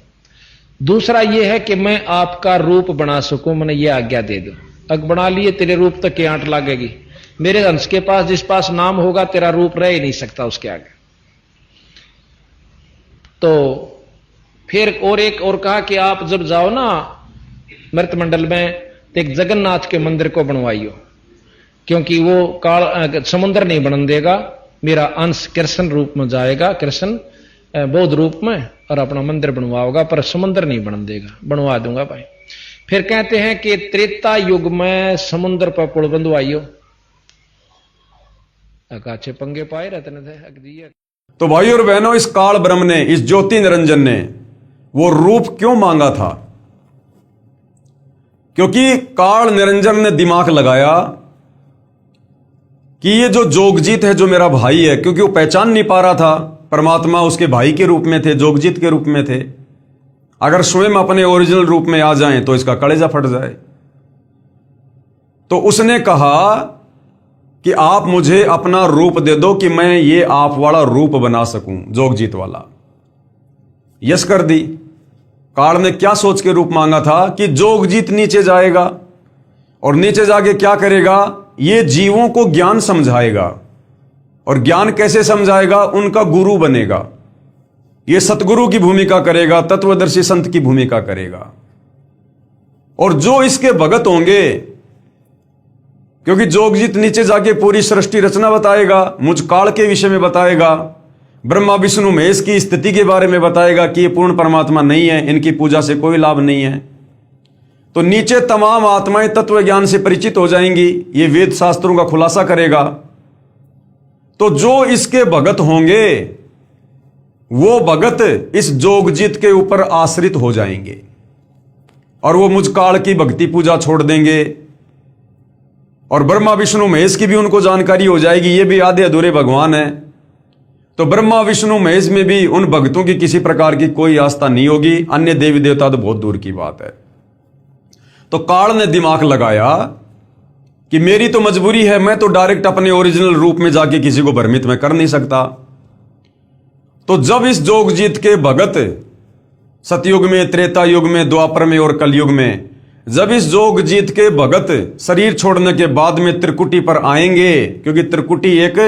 दूसरा यह है कि मैं आपका रूप बना सकूं, मैंने ये आज्ञा दे दो। अग बना लिए, तेरे रूप तक के आंट लागेगी। मेरे अंश के पास जिस पास नाम होगा तेरा रूप रह ही नहीं सकता उसके आगे। तो फिर और कहा कि आप जब जाओ ना मृत मंडल में तो एक जगन्नाथ के मंदिर को बनवाइयो, क्योंकि वो काल समुद्र नहीं बन देगा, मेरा अंश कृष्ण रूप में जाएगा, कृष्ण बौद्ध रूप में, और अपना मंदिर बनवाओगा, पर समुद्र नहीं बन देगा। बनवा दूंगा भाई। फिर कहते हैं कि त्रेता युग में समुद्र पर पुल बंधवाइयो। अच्छे पंगे पाए रहते थे। तो भाई और बहनों, इस काल ब्रह्म ने, इस ज्योति निरंजन ने वो रूप क्यों मांगा था? क्योंकि काल निरंजन ने दिमाग लगाया कि ये जो जोगजीत है, जो मेरा भाई है, क्योंकि वो पहचान नहीं पा रहा था परमात्मा उसके भाई के रूप में थे, जोगजीत के रूप में थे। अगर स्वयं अपने ओरिजिनल रूप में आ जाएं तो इसका कलेजा फट जाए। तो उसने कहा कि आप मुझे अपना रूप दे दो कि मैं ये आप वाला रूप बना सकूं, जोगजीत वाला। यस कर दी। काल ने क्या सोच के रूप मांगा था कि जोगजीत नीचे जाएगा और नीचे जाके क्या करेगा, ये जीवों को ज्ञान समझाएगा। और ज्ञान कैसे समझाएगा? उनका गुरु बनेगा, ये सतगुरु की भूमिका करेगा, तत्वदर्शी संत की भूमिका करेगा। और जो इसके भगत होंगे, क्योंकि जोगजीत नीचे जाके पूरी सृष्टि रचना बताएगा, मुझ काल के विषय में बताएगा, ब्रह्मा विष्णु महेश की स्थिति के बारे में बताएगा कि ये पूर्ण परमात्मा नहीं है, इनकी पूजा से कोई लाभ नहीं है। तो नीचे तमाम आत्माएं तत्व ज्ञान से परिचित हो जाएंगी, ये वेद शास्त्रों का खुलासा करेगा। तो जो इसके भगत होंगे वो भगत इस जोगजीत के ऊपर आश्रित हो जाएंगे और वो मुझ काल की भक्ति पूजा छोड़ देंगे। और ब्रह्मा विष्णु महेश की भी उनको जानकारी हो जाएगी, ये भी आधे अधूरे भगवान है। तो ब्रह्मा विष्णु महेश में भी उन भक्तों की किसी प्रकार की कोई आस्था नहीं होगी, अन्य देवी देवता तो बहुत दूर की बात है। तो काल ने दिमाग लगाया कि मेरी तो मजबूरी है, मैं तो डायरेक्ट अपने ओरिजिनल रूप में जाके किसी को भ्रमित में कर नहीं सकता। तो जब इस जोगजीत के भगत सतयुग में, त्रेता युग में, द्वापर में और कलयुग में, जब इस जोगजीत के भगत शरीर छोड़ने के बाद में त्रिकुटी पर आएंगे, क्योंकि त्रिकुटी एक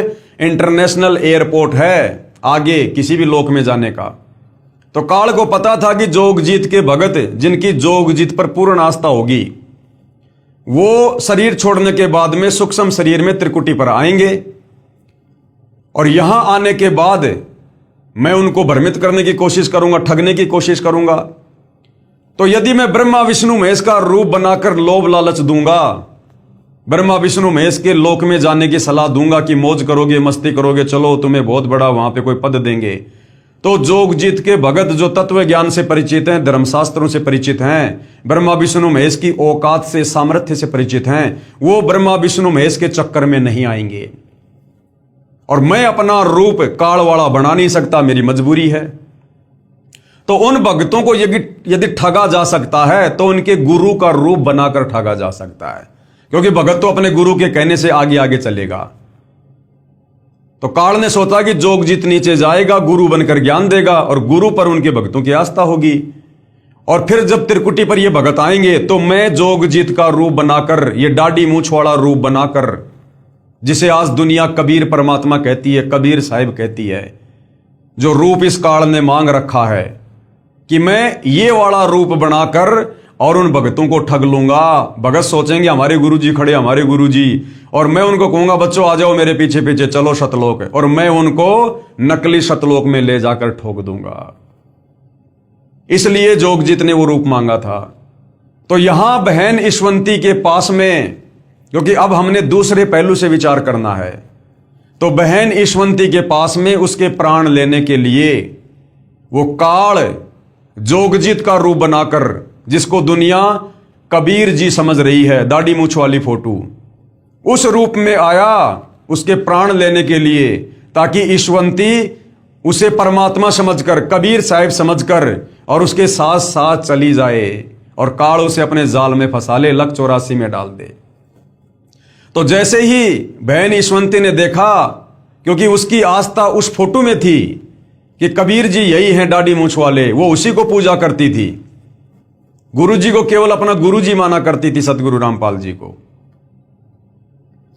इंटरनेशनल एयरपोर्ट है आगे किसी भी लोक में जाने का, तो काल को पता था कि जोगजीत के भगत जिनकी जोगजीत पर पूर्ण आस्था होगी, वो शरीर छोड़ने के बाद में सूक्ष्म शरीर में त्रिकुटी पर आएंगे। और यहां आने के बाद मैं उनको भ्रमित करने की कोशिश करूंगा, ठगने की कोशिश करूंगा। तो यदि मैं ब्रह्मा विष्णु महेश का रूप बनाकर लोभ लालच दूंगा, ब्रह्मा विष्णु महेश के लोक में जाने की सलाह दूंगा कि मौज करोगे, मस्ती करोगे, चलो तुम्हें बहुत बड़ा वहां पे कोई पद देंगे, तो जोगजीत के भगत जो तत्व ज्ञान से परिचित हैं, धर्मशास्त्रों से परिचित हैं, ब्रह्मा विष्णु महेश की औकात से, सामर्थ्य से परिचित हैं, वो ब्रह्मा विष्णु महेश के चक्कर में नहीं आएंगे। और मैं अपना रूप काल वाला बना नहीं सकता, मेरी मजबूरी है। तो उन भक्तों को यदि ठगा जा सकता है तो उनके गुरु का रूप बनाकर ठगा जा सकता है, क्योंकि भगत तो अपने गुरु के कहने से आगे आगे चलेगा। तो काल ने सोचा कि जोगजीत नीचे जाएगा, गुरु बनकर ज्ञान देगा और गुरु पर उनके भक्तों की आस्था होगी। और फिर जब त्रिकुटी पर ये भगत आएंगे तो मैं जोगजीत का रूप बनाकर, ये दाढ़ी मूछ वाला रूप बनाकर, जिसे आज दुनिया कबीर परमात्मा कहती है, कबीर साहिब कहती है, जो रूप इस काल ने मांग रखा है कि मैं ये वाला रूप बनाकर और उन भगतों को ठग लूंगा। भगत सोचेंगे हमारे गुरुजी खड़े, हमारे गुरुजी, और मैं उनको कहूंगा बच्चों आ जाओ मेरे पीछे पीछे, चलो सतलोक, और मैं उनको नकली सतलोक में ले जाकर ठोक दूंगा। इसलिए जोगजीत ने वो रूप मांगा था। तो यहां बहन ईश्वंती के पास में, क्योंकि अब हमने दूसरे पहलू से विचार करना है, तो बहन ईश्वंती के पास में उसके प्राण लेने के लिए वो काल जोगजीत का रूप बनाकर, जिसको दुनिया कबीर जी समझ रही है, दाढ़ी मूछ वाली फोटो, उस रूप में आया उसके प्राण लेने के लिए, ताकि ईश्वंती उसे परमात्मा समझकर, कबीर साहिब समझकर और उसके साथ साथ चली जाए और काल उसे अपने जाल में फंसा ले, लक 84 में डाल दे। तो जैसे ही बहन ईश्वंती ने देखा, क्योंकि उसकी आस्था उस फोटो में थी कि कबीर जी यही हैं दाढ़ी मूछ वाले, वो उसी को पूजा करती थी, गुरु जी को केवल अपना गुरु जी माना करती थी, सतगुरु रामपाल जी को।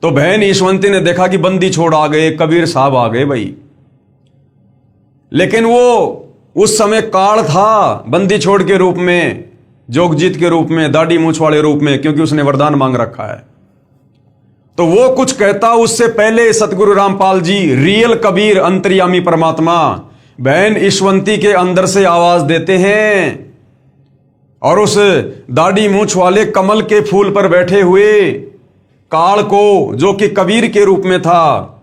तो बहन ईशवंती ने देखा कि बंदी छोड़ आ गए, कबीर साहब आ गए भाई। लेकिन वो उस समय काल था बंदी छोड़ के रूप में, जोगजीत के रूप में, दाढ़ी मूछ वाले रूप में, क्योंकि उसने वरदान मांग रखा है। तो वो कुछ कहता उससे पहले सतगुरु रामपाल जी, रियल कबीर, अंतर्यामी परमात्मा, बहन ईशवंती के अंदर से आवाज देते हैं और उस दाढ़ी मूछ वाले कमल के फूल पर बैठे हुए काल को, जो कि कबीर के रूप में था,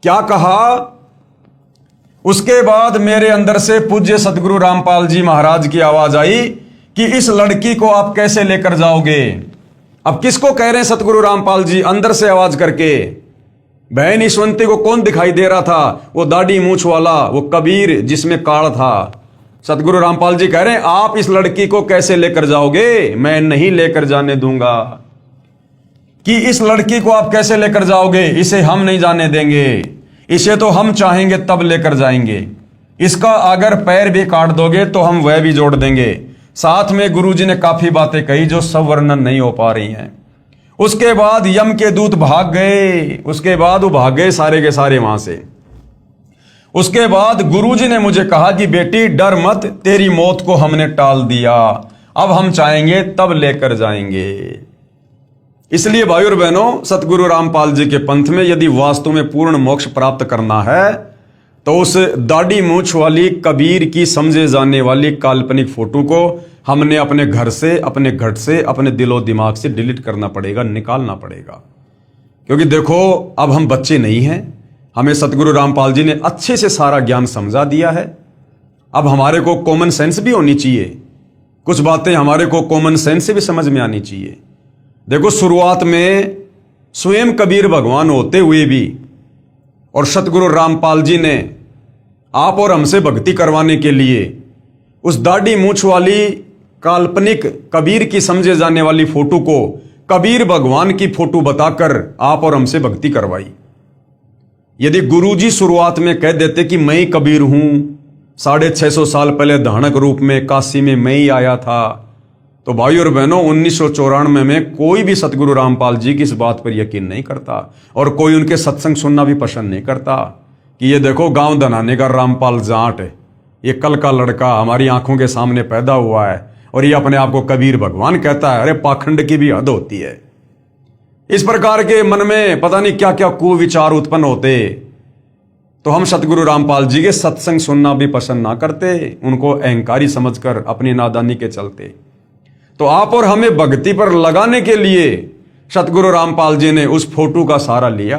क्या कहा? उसके बाद मेरे अंदर से पूज्य सतगुरु रामपाल जी महाराज की आवाज आई कि इस लड़की को आप कैसे लेकर जाओगे? अब किसको कह रहे हैं सतगुरु रामपाल जी अंदर से आवाज करके? बहन ईशवंती को कौन दिखाई दे रहा था? वो दाढ़ी मूछ वाला, वो कबीर जिसमें काल था। सतगुरु रामपाल जी कह रहे हैं आप इस लड़की को कैसे लेकर जाओगे? मैं नहीं लेकर जाने दूंगा। कि इस लड़की को आप कैसे लेकर जाओगे? इसे हम नहीं जाने देंगे, इसे तो हम चाहेंगे तब लेकर जाएंगे। इसका अगर पैर भी काट दोगे तो हम वह भी जोड़ देंगे। साथ में गुरुजी ने काफी बातें कही जो सब वर्णन नहीं हो पा रही हैं। उसके बाद यम के दूत भाग गए, उसके बाद वो भाग गए सारे के सारे वहां से। उसके बाद गुरुजी ने मुझे कहा कि बेटी डर मत, तेरी मौत को हमने टाल दिया, अब हम चाहेंगे तब लेकर जाएंगे। इसलिए भाई और बहनों, सतगुरु रामपाल जी के पंथ में यदि वास्तव में पूर्ण मोक्ष प्राप्त करना है तो उस दाढ़ी मूछ वाली कबीर की समझे जाने वाली काल्पनिक फोटो को हमने अपने घर से, अपने घट से, अपने दिलो दिमाग से डिलीट करना पड़ेगा, निकालना पड़ेगा। क्योंकि देखो अब हम बच्चे नहीं हैं, हमें सतगुरु रामपाल जी ने अच्छे से सारा ज्ञान समझा दिया है। अब हमारे को कॉमन सेंस भी होनी चाहिए, कुछ बातें हमारे को कॉमन सेंस से भी समझ में आनी चाहिए। देखो शुरुआत में स्वयं कबीर भगवान होते हुए भी और सतगुरु रामपाल जी ने आप और हमसे भक्ति करवाने के लिए उस दाढ़ी मूछ वाली काल्पनिक कबीर की समझे जाने वाली फोटो को कबीर भगवान की फोटो बताकर आप और हमसे भक्ति करवाई। यदि गुरुजी शुरुआत में कह देते कि मैं ही कबीर हूं, 650 साल पहले धानक रूप में काशी में मैं ही आया था, तो भाई और बहनों 1994 में कोई भी सतगुरु रामपाल जी की इस बात पर यकीन नहीं करता और कोई उनके सत्संग सुनना भी पसंद नहीं करता कि ये देखो गांव धनाने का रामपाल जाट है, ये कल का लड़का हमारी आंखों के सामने पैदा हुआ है और ये अपने आप को कबीर भगवान कहता है। अरे पाखंड की भी हद होती है। इस प्रकार के मन में पता नहीं क्या क्या कुविचार उत्पन्न होते, तो हम सतगुरु रामपाल जी के सत्संग सुनना भी पसंद ना करते, उनको अहंकारी समझकर अपनी नादानी के चलते। तो आप और हमें भक्ति पर लगाने के लिए सतगुरु रामपाल जी ने उस फोटो का सहारा लिया।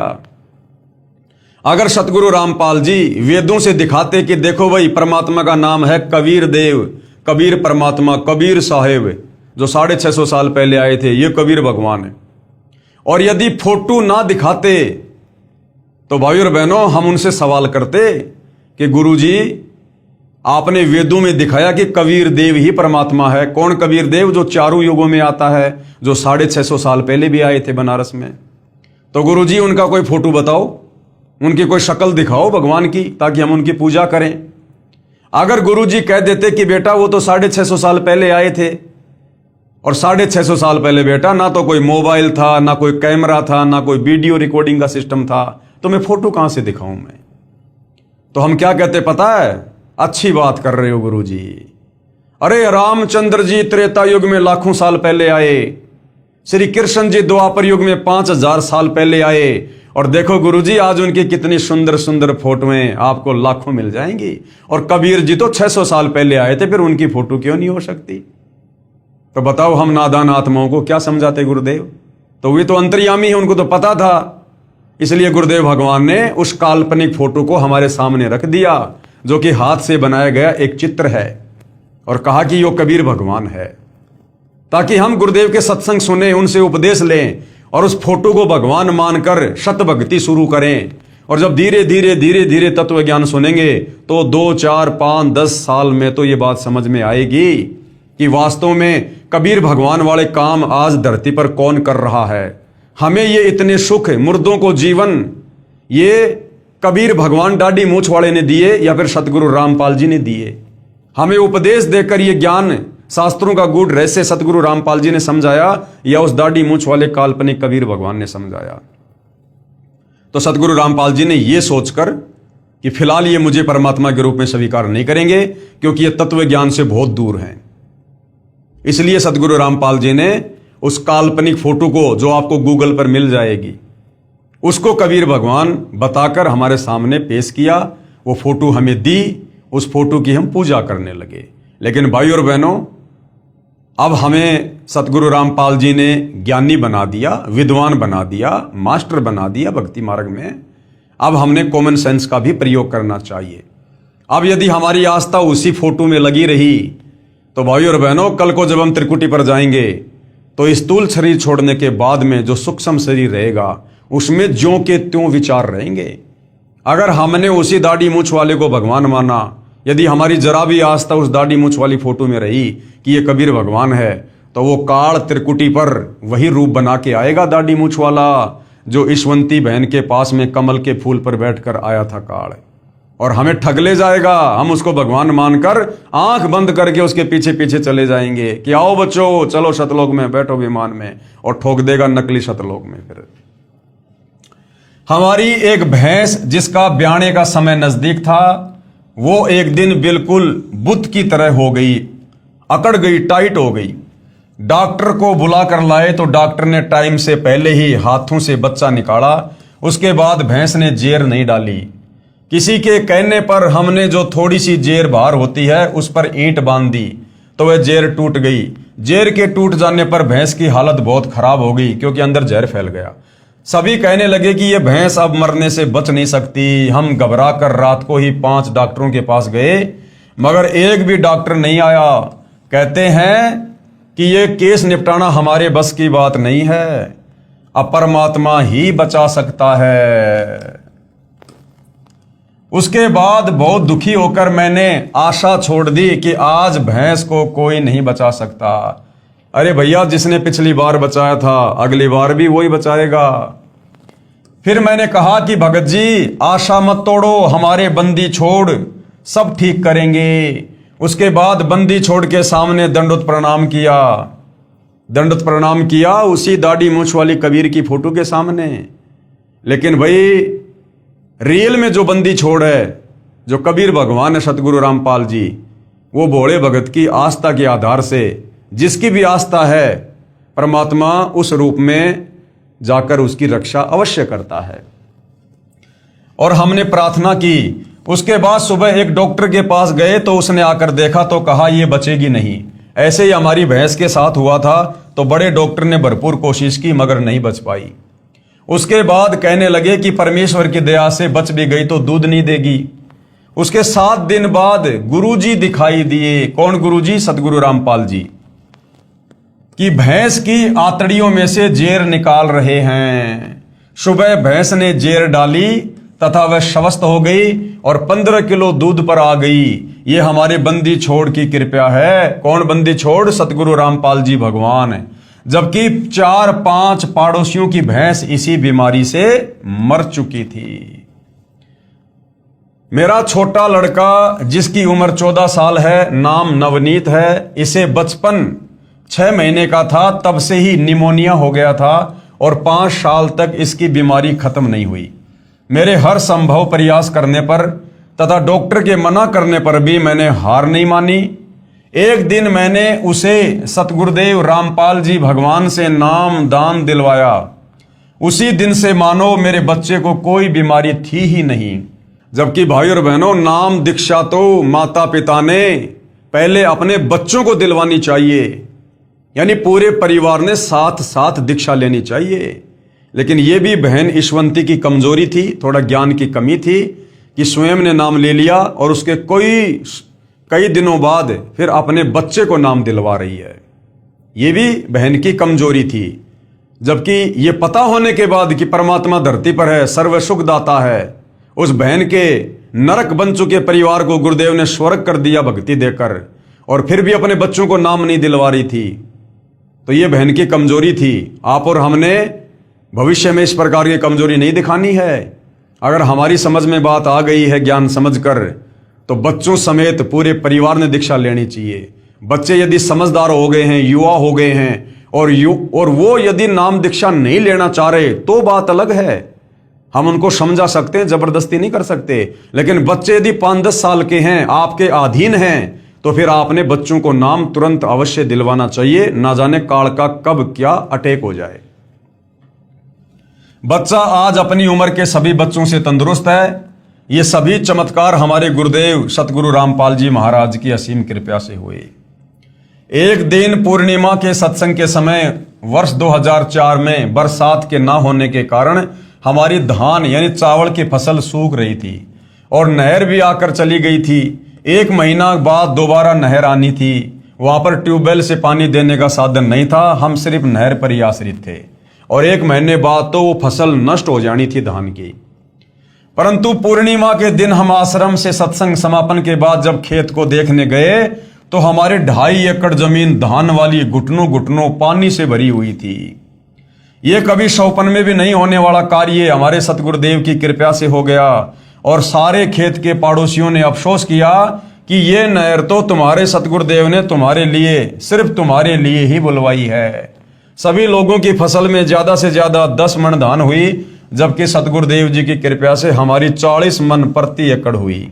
अगर सतगुरु रामपाल जी वेदों से दिखाते कि देखो भाई परमात्मा का नाम है कबीर देव, कबीर परमात्मा, कबीर साहेब जो 650 साल पहले आए थे, ये कबीर भगवान है, और यदि फोटो ना दिखाते तो भाई और बहनों हम उनसे सवाल करते कि गुरुजी आपने वेदों में दिखाया कि कबीर देव ही परमात्मा है। कौन कबीर देव? जो चारों युगों में आता है, जो 650 साल पहले भी आए थे बनारस में। तो गुरुजी उनका कोई फोटो बताओ, उनकी कोई शक्ल दिखाओ भगवान की, ताकि हम उनकी पूजा करें। अगर गुरुजी कह देते कि बेटा वो तो 650 साल पहले आए थे, और 650 साल पहले बेटा ना तो कोई मोबाइल था, ना कोई कैमरा था, ना कोई वीडियो रिकॉर्डिंग का सिस्टम था, तो मैं फोटो कहां से दिखाऊं मैं? तो हम क्या कहते पता है? अच्छी बात कर रहे हो गुरुजी, अरे रामचंद्र जी त्रेता युग में लाखों साल पहले आए, श्री कृष्ण जी द्वापर युग में 5000 साल पहले आए, और देखो गुरुजी आज उनकी कितनी सुंदर सुंदर फोटोएं आपको लाखों मिल जाएंगी। और कबीर जी तो 600 साल पहले आए थे, फिर उनकी फोटो क्यों नहीं हो सकती? तो बताओ हम नादान आत्माओं को क्या समझाते गुरुदेव? तो वे तो अंतर्यामी है, उनको तो पता था। इसलिए गुरुदेव भगवान ने उस काल्पनिक फोटो को हमारे सामने रख दिया, जो कि हाथ से बनाया गया एक चित्र है, और कहा कि यो कबीर भगवान है, ताकि हम गुरुदेव के सत्संग सुने, उनसे उपदेश लें और उस फोटो को भगवान मानकर शत भक्ति शुरू करें। और जब धीरे धीरे धीरे धीरे तत्व ज्ञान सुनेंगे तो 2, 4, 5, 10 साल में तो ये बात समझ में आएगी कि वास्तव में कबीर भगवान वाले काम आज धरती पर कौन कर रहा है। हमें ये इतने सुख, मुर्दों को जीवन, ये कबीर भगवान दाढ़ी मूछ वाले ने दिए या फिर सतगुरु रामपाल जी ने दिए? हमें उपदेश देकर ये ज्ञान, शास्त्रों का गूढ़ रहस्य सतगुरु रामपाल जी ने समझाया या उस दाढ़ी मूछ वाले काल्पनिक कबीर भगवान ने समझाया? तो सदगुरु रामपाल जी ने ये सोचकर कि फिलहाल ये मुझे परमात्मा के रूप में स्वीकार नहीं करेंगे, क्योंकि ये तत्व ज्ञान से बहुत दूर हैं। इसलिए सदगुरु रामपाल जी ने उस काल्पनिक फोटो को, जो आपको गूगल पर मिल जाएगी, उसको कबीर भगवान बताकर हमारे सामने पेश किया। वो फोटो हमें दी, उस फोटो की हम पूजा करने लगे। लेकिन भाई और बहनों, अब हमें सतगुरु रामपाल जी ने ज्ञानी बना दिया, विद्वान बना दिया, मास्टर बना दिया भक्ति मार्ग में। अब हमने कॉमन सेंस का भी प्रयोग करना चाहिए। अब यदि हमारी आस्था उसी फोटो में लगी रही तो भाई और बहनों, कल को जब हम त्रिकुटी पर जाएंगे तो स्थूल शरीर छोड़ने के बाद में जो सूक्ष्म शरीर रहेगा उसमें ज्यों के त्यों विचार रहेंगे। अगर हमने उसी दाढ़ी मूछ वाले को भगवान माना, यदि हमारी जरा भी आस्था उस दाढ़ी मूछ वाली फोटो में रही कि ये कबीर भगवान है, तो वो काल त्रिकुटी पर वही रूप बना के आएगा दाढ़ी मूछ वाला, जो ईशवंती बहन के पास में कमल के फूल पर बैठकर आया था काल, और हमें ठग ले जाएगा। हम उसको भगवान मानकर आंख बंद करके उसके पीछे पीछे चले जाएंगे कि आओ बच्चों चलो शतलोक में बैठो विमान में, और ठोक देगा नकली शतलोक में। फिर हमारी एक भैंस जिसका ब्याने का समय नजदीक था, वो एक दिन बिल्कुल बुत की तरह हो गई, अकड़ गई, टाइट हो गई। डॉक्टर को बुला कर लाए तो डॉक्टर ने टाइम से पहले ही हाथों से बच्चा निकाला। उसके बाद भैंस ने जेर नहीं डाली। किसी के कहने पर हमने जो थोड़ी सी जेर बाहर होती है उस पर ईंट बांध दी तो वह जेर टूट गई। जेर के टूट जाने पर भैंस की हालत बहुत खराब हो गई, क्योंकि अंदर जहर फैल गया। सभी कहने लगे कि यह भैंस अब मरने से बच नहीं सकती। हम घबरा कर रात को ही 5 डॉक्टरों के पास गए, मगर एक भी डॉक्टर नहीं आया। कहते हैं कि यह केस निपटाना हमारे बस की बात नहीं है, अब परमात्मा ही बचा सकता है। उसके बाद बहुत दुखी होकर मैंने आशा छोड़ दी कि आज भैंस को कोई नहीं बचा सकता। अरे भैया, जिसने पिछली बार बचाया था अगली बार भी वही बचाएगा। फिर मैंने कहा कि भगत जी आशा मत तोड़ो, हमारे बंदी छोड़ सब ठीक करेंगे। उसके बाद बंदी छोड़ के सामने दंडोत प्रणाम किया। दंडोत प्रणाम किया उसी दाढ़ी मूछ वाली कबीर की फोटो के सामने। लेकिन भाई रियल में जो बंदी छोड़ है, जो कबीर भगवान है सतगुरु रामपाल जी, वो भोले भगत की आस्था के आधार से, जिसकी भी आस्था है, परमात्मा उस रूप में जाकर उसकी रक्षा अवश्य करता है। और हमने प्रार्थना की। उसके बाद सुबह एक डॉक्टर के पास गए तो उसने आकर देखा तो कहा ये बचेगी नहीं। ऐसे ही हमारी भैंस के साथ हुआ था, तो बड़े डॉक्टर ने भरपूर कोशिश की मगर नहीं बच पाई। उसके बाद कहने लगे कि परमेश्वर की दया से बच भी गई तो दूध नहीं देगी। उसके 7 दिन बाद गुरुजी दिखाई दिए। कौन गुरुजी? सतगुरु रामपाल जी, कि भैंस की आंतड़ियों में से जेर निकाल रहे हैं। सुबह भैंस ने जेर डाली तथा वह स्वस्थ हो गई और 15 किलो दूध पर आ गई। ये हमारे बंदी छोड़ की कृपा है। कौन बंदी छोड़? सतगुरु रामपाल जी भगवान। जबकि 4-5 पड़ोसियों की भैंस इसी बीमारी से मर चुकी थी। मेरा छोटा लड़का जिसकी उम्र 14 साल है, नाम नवनीत है, इसे बचपन 6 महीने का था तब से ही निमोनिया हो गया था और 5 साल तक इसकी बीमारी खत्म नहीं हुई। मेरे हर संभव प्रयास करने पर तथा डॉक्टर के मना करने पर भी मैंने हार नहीं मानी। एक दिन मैंने उसे सतगुरुदेव रामपाल जी भगवान से नाम दान दिलवाया। उसी दिन से मानो मेरे बच्चे को कोई बीमारी थी ही नहीं। जबकि भाई और बहनों, नाम दीक्षा तो माता पिता ने पहले अपने बच्चों को दिलवानी चाहिए, यानी पूरे परिवार ने साथ साथ दीक्षा लेनी चाहिए। लेकिन यह भी बहन ईशवंती की कमजोरी थी, थोड़ा ज्ञान की कमी थी कि स्वयं ने नाम ले लिया और उसके कई दिनों बाद फिर अपने बच्चे को नाम दिलवा रही है। ये भी बहन की कमजोरी थी। जबकि ये पता होने के बाद कि परमात्मा धरती पर है, सर्व सुख दाता है, उस बहन के नरक बन चुके परिवार को गुरुदेव ने स्वर्ग कर दिया भक्ति देकर, और फिर भी अपने बच्चों को नाम नहीं दिलवा रही थी। तो ये बहन की कमजोरी थी। आप और हमने भविष्य में इस प्रकार की कमजोरी नहीं दिखानी है। अगर हमारी समझ में बात आ गई है ज्ञान समझकर, तो बच्चों समेत पूरे परिवार ने दीक्षा लेनी चाहिए। बच्चे यदि समझदार हो गए हैं, युवा हो गए हैं, और वो यदि नाम दीक्षा नहीं लेना चाह रहे तो बात अलग है। हम उनको समझा सकते हैं, जबरदस्ती नहीं कर सकते। लेकिन बच्चे यदि 5-10 साल के हैं, आपके अधीन हैं, तो फिर आपने बच्चों को नाम तुरंत अवश्य दिलवाना चाहिए, ना जाने काल का कब क्या अटैक हो जाए। बच्चा आज अपनी उम्र के सभी बच्चों से तंदुरुस्त है। ये सभी चमत्कार हमारे गुरुदेव सतगुरु रामपाल जी महाराज की असीम कृपा से हुए। एक दिन पूर्णिमा के सत्संग के समय वर्ष 2004 में बरसात के ना होने के कारण हमारी धान यानी चावल की फसल सूख रही थी और नहर भी आकर चली गई थी। 1 महीना बाद दोबारा नहर आनी थी। वहां पर ट्यूबवेल से पानी देने का साधन नहीं था, हम सिर्फ नहर पर ही आश्रित थे और 1 महीने बाद तो वो फसल नष्ट हो जानी थी धान की। परंतु पूर्णिमा के दिन हम आश्रम से सत्संग समापन के बाद जब खेत को देखने गए तो हमारे 2.5 एकड़ जमीन धान वाली घुटनों घुटनों पानी से भरी हुई थी। ये कभी सौपन में भी नहीं होने वाला कार्य हमारे सतगुरुदेव की कृपा से हो गया और सारे खेत के पड़ोसियों ने अफसोस किया कि ये नहर तो तुम्हारे सतगुरुदेव ने तुम्हारे लिए, सिर्फ तुम्हारे लिए ही बुलवाई है। सभी लोगों की फसल में ज्यादा से ज्यादा 10 मन धान हुई, जबकि सतगुरुदेव जी की कृपा से हमारी 40 मन प्रति एकड़ हुई।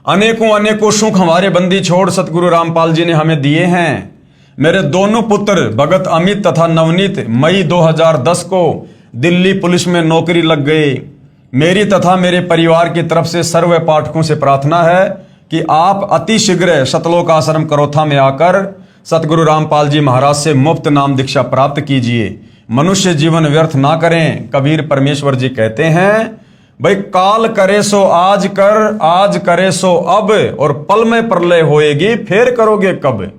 अनेकों अनेकों सुख हमारे बंदी छोड़ सतगुरु रामपाल जी ने हमें दिए हैं। मेरे दोनों पुत्र भगत अमित तथा नवनीत मई 2010 को दिल्ली पुलिस में नौकरी लग गए। मेरी तथा मेरे परिवार की तरफ से सर्व पाठकों से प्रार्थना है कि आप अति शीघ्र सतलोक आश्रम करोथा में आकर सतगुरु रामपाल जी महाराज से मुफ्त नाम दीक्षा प्राप्त कीजिए। मनुष्य जीवन व्यर्थ ना करें। कबीर परमेश्वर जी कहते हैं, भाई काल करे सो आज कर, आज करे सो अब, और पल में प्रलय होएगी फिर करोगे कब।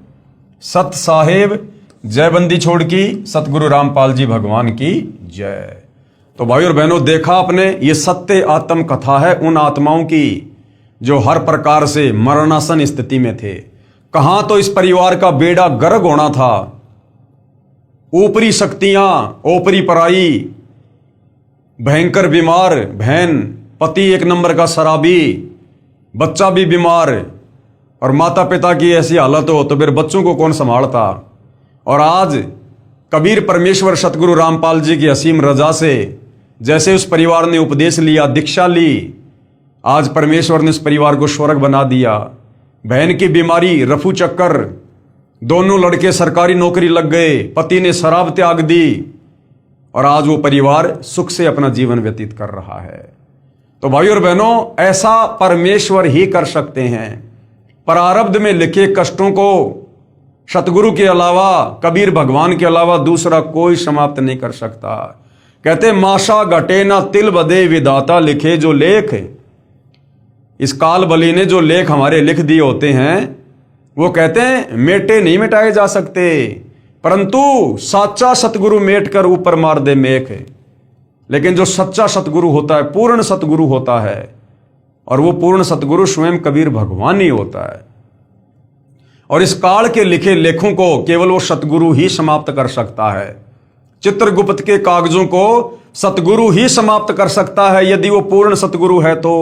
सत साहेब जय बंदी छोड़ की सतगुरु रामपाल जी भगवान की जय। तो भाई और बहनों, देखा आपने, ये सत्य आत्म कथा है उन आत्माओं की जो हर प्रकार से मरणासन स्थिति में थे। कहां तो इस परिवार का बेड़ा गर्क होना था। ऊपरी शक्तियां, ऊपरी पराई, भयंकर बीमार बहन, पति 1 नंबर का शराबी, बच्चा भी बीमार, और माता पिता की ऐसी हालत हो तो फिर बच्चों को कौन संभालता। और आज कबीर परमेश्वर सतगुरु रामपाल जी की असीम रजा से जैसे उस परिवार ने उपदेश लिया, दीक्षा ली, आज परमेश्वर ने उस परिवार को स्वर्ग बना दिया। बहन की बीमारी, रफू चक्कर, दोनों लड़के सरकारी नौकरी लग गए, पति ने शराब त्याग दी और आज वो परिवार सुख से अपना जीवन व्यतीत कर रहा है। तो भाई और बहनों, ऐसा परमेश्वर ही कर सकते हैं। प्रारब्ध में लिखे कष्टों को सतगुरु के अलावा, कबीर भगवान के अलावा दूसरा कोई समाप्त नहीं कर सकता। कहते माशा घटे ना तिल बदे विधाता लिखे जो लेख। इस काल बली ने जो लेख हमारे लिख दिए होते हैं वो कहते हैं मेटे नहीं मिटाए जा सकते, परंतु साचा सतगुरु मेट कर ऊपर मार दे मेख। लेकिन जो सच्चा सतगुरु होता है, पूर्ण सतगुरु होता है, और वो पूर्ण सतगुरु स्वयं कबीर भगवान ही होता है। और इस काल के लिखे लेखों को केवल वो सतगुरु ही समाप्त कर सकता है। चित्रगुप्त के कागजों को सतगुरु ही समाप्त कर सकता है यदि वो पूर्ण सतगुरु है तो।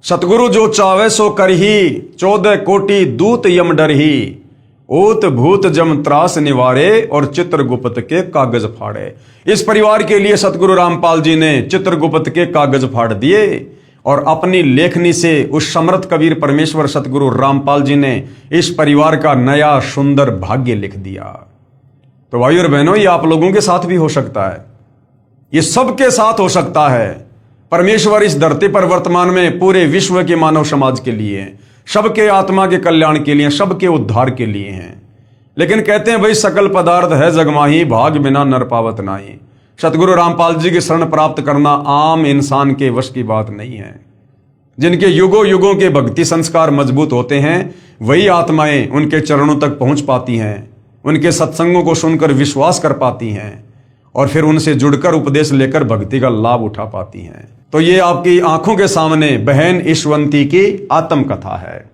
सतगुरु जो चावे सो कर ही, 14 कोटि दूत यम डर ही, ऊत भूत जम त्रास निवारे और चित्रगुप्त के कागज फाड़े। इस परिवार के लिए सतगुरु रामपाल जी ने चित्रगुप्त के कागज फाड़ दिए और अपनी लेखनी से उस समर्थ कबीर परमेश्वर सतगुरु रामपाल जी ने इस परिवार का नया सुंदर भाग्य लिख दिया। तो भाई और बहनों, ये आप लोगों के साथ भी हो सकता है, ये सबके साथ हो सकता है। परमेश्वर इस धरती पर वर्तमान में पूरे विश्व के मानव समाज के लिए, सबके आत्मा के कल्याण के लिए, सबके उद्धार के लिए हैं। लेकिन कहते हैं भाई सकल पदार्थ है जगमाही, भाग बिना नर पावत नाही। सतगुरु रामपाल जी की शरण प्राप्त करना आम इंसान के वश की बात नहीं है। जिनके युगों युगों के भक्ति संस्कार मजबूत होते हैं वही आत्माएं उनके चरणों तक पहुंच पाती हैं, उनके सत्संगों को सुनकर विश्वास कर पाती हैं और फिर उनसे जुड़कर उपदेश लेकर भक्ति का लाभ उठा पाती हैं। तो ये आपकी आंखों के सामने बहन ईशवंती की आत्मकथा है।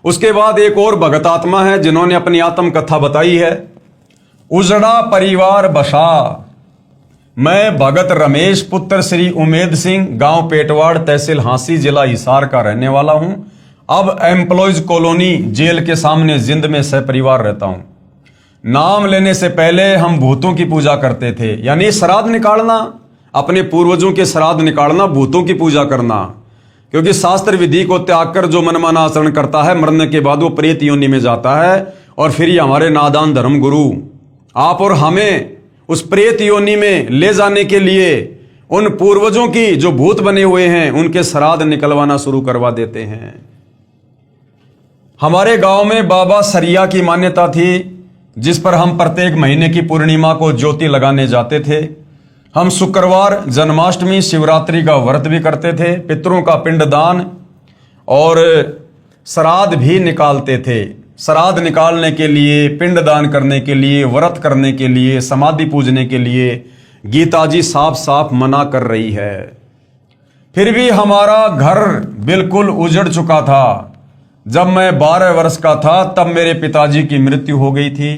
उसके बाद एक और भगत आत्मा है जिन्होंने अपनी आत्मकथा बताई है। उजड़ा परिवार बसा, मैं भगत रमेश पुत्र श्री उमेद सिंह, गांव पेटवाड़, तहसील हांसी, जिला हिसार का रहने वाला हूं। अब एम्प्लॉयज कॉलोनी जेल के सामने जिंद में सहपरिवार रहता हूं। नाम लेने से पहले हम भूतों की पूजा करते थे, यानी श्राद्ध निकालना, अपने पूर्वजों के श्राद्ध निकालना, भूतों की पूजा करना। क्योंकि शास्त्र विधि को त्याग कर जो मनमाना आचरण करता है, मरने के बाद वो प्रेत योनि में जाता है, और फिर ये हमारे नादान धर्म गुरु आप और हमें उस प्रेत योनि में ले जाने के लिए उन पूर्वजों की जो भूत बने हुए हैं उनके श्राद्ध निकलवाना शुरू करवा देते हैं। हमारे गांव में बाबा सरिया की मान्यता थी, जिस पर हम प्रत्येक महीने की पूर्णिमा को ज्योति लगाने जाते थे। हम शुक्रवार, जन्माष्टमी, शिवरात्रि का व्रत भी करते थे, पितरों का पिंडदान और श्राद्ध भी निकालते थे। श्राद्ध निकालने के लिए, पिंडदान करने के लिए, व्रत करने के लिए, समाधि पूजने के लिए गीता जी साफ साफ मना कर रही है। फिर भी हमारा घर बिल्कुल उजड़ चुका था। जब मैं 12 वर्ष का था तब मेरे पिताजी की मृत्यु हो गई थी।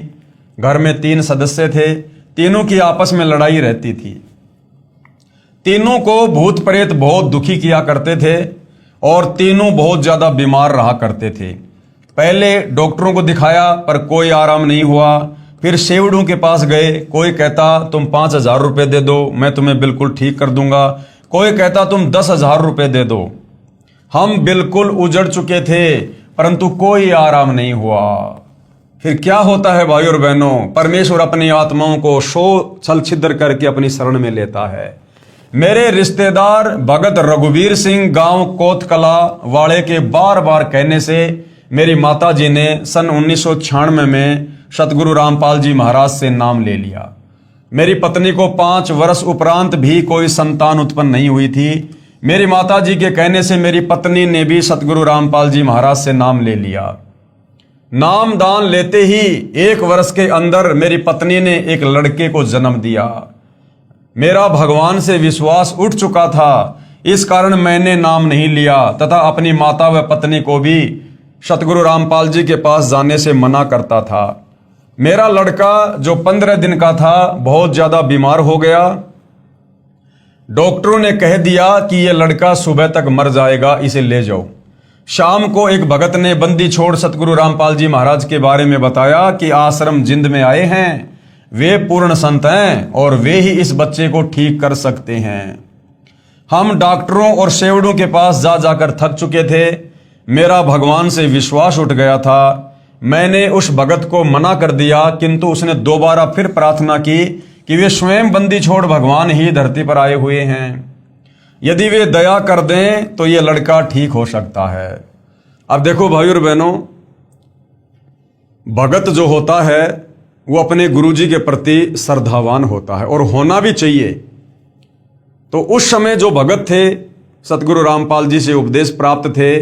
घर में 3 सदस्य थे, तीनों की आपस में लड़ाई रहती थी। तीनों को भूत प्रेत बहुत दुखी किया करते थे और तीनों बहुत ज्यादा बीमार रहा करते थे। पहले डॉक्टरों को दिखाया पर कोई आराम नहीं हुआ। फिर सेवड़ों के पास गए, कोई कहता तुम 5,000 रुपए दे दो, मैं तुम्हें बिल्कुल ठीक कर दूंगा। कोई कहता तुम 10,000 रुपए दे दो। हम बिल्कुल उजड़ चुके थे परंतु कोई आराम नहीं हुआ। फिर क्या होता है भाई और बहनों, परमेश्वर अपनी आत्माओं को छल छिद्र करके अपनी शरण में लेता है। मेरे रिश्तेदार भगत रघुवीर सिंह गांव कोतकला वाले के बार बार कहने से मेरी माता जी ने सन 1996 में सतगुरु रामपाल जी महाराज से नाम ले लिया। मेरी पत्नी को 5 वर्ष उपरांत भी कोई संतान उत्पन्न नहीं हुई थी। मेरी माता जी के कहने से मेरी पत्नी ने भी सतगुरु रामपाल जी महाराज से नाम ले लिया। नाम दान लेते ही 1 वर्ष के अंदर मेरी पत्नी ने एक लड़के को जन्म दिया। मेरा भगवान से विश्वास उठ चुका था, इस कारण मैंने नाम नहीं लिया तथा अपनी माता व पत्नी को भी सतगुरु रामपाल जी के पास जाने से मना करता था। मेरा लड़का जो 15 दिन का था बहुत ज्यादा बीमार हो गया। डॉक्टरों ने कह दिया कि यह लड़का सुबह तक मर जाएगा, इसे ले जाओ। शाम को एक भगत ने बंदी छोड़ सतगुरु रामपाल जी महाराज के बारे में बताया कि आश्रम जिंद में आए हैं, वे पूर्ण संत हैं और वे ही इस बच्चे को ठीक कर सकते हैं। हम डॉक्टरों और सेवड़ों के पास जा जाकर थक चुके थे। मेरा भगवान से विश्वास उठ गया था। मैंने उस भगत को मना कर दिया, किंतु उसने दोबारा फिर प्रार्थना की कि वे स्वयं बंदी छोड़ भगवान ही धरती पर आए हुए हैं, यदि वे दया कर दें तो ये लड़का ठीक हो सकता है। अब देखो भाई और बहनों, भगत जो होता है वो अपने गुरुजी के प्रति श्रद्धावान होता है और होना भी चाहिए। तो उस समय जो भगत थे, सतगुरु रामपाल जी से उपदेश प्राप्त थे,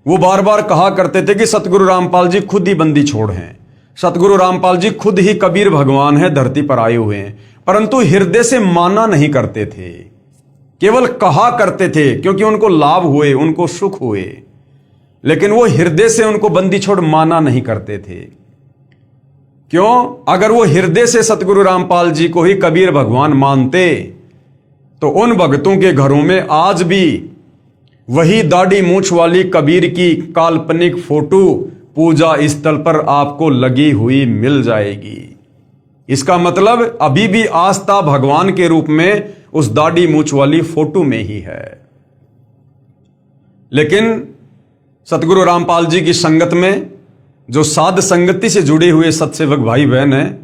वो बार बार कहा करते थे कि सतगुरु रामपाल जी खुद ही बंदी छोड़ हैं, सतगुरु रामपाल जी खुद ही कबीर भगवान है, धरती पर आए हुए हैं। परंतु हृदय से माना नहीं करते थे, केवल कहा करते थे क्योंकि उनको लाभ हुए, उनको सुख हुए, लेकिन वो हृदय से उनको बंदी छोड़ माना नहीं करते थे। क्यों? अगर वो हृदय से सतगुरु रामपाल जी को ही कबीर भगवान मानते तो उन भक्तों के घरों में आज भी वही दाढ़ी मूछ वाली कबीर की काल्पनिक फोटो पूजा स्थल पर आपको लगी हुई मिल जाएगी। इसका मतलब अभी भी आस्था भगवान के रूप में उस दाढ़ी मूछ वाली फोटो में ही है। लेकिन सतगुरु रामपाल जी की संगत में जो साध संगति से जुड़े हुए सत्सेवक भाई बहन हैं,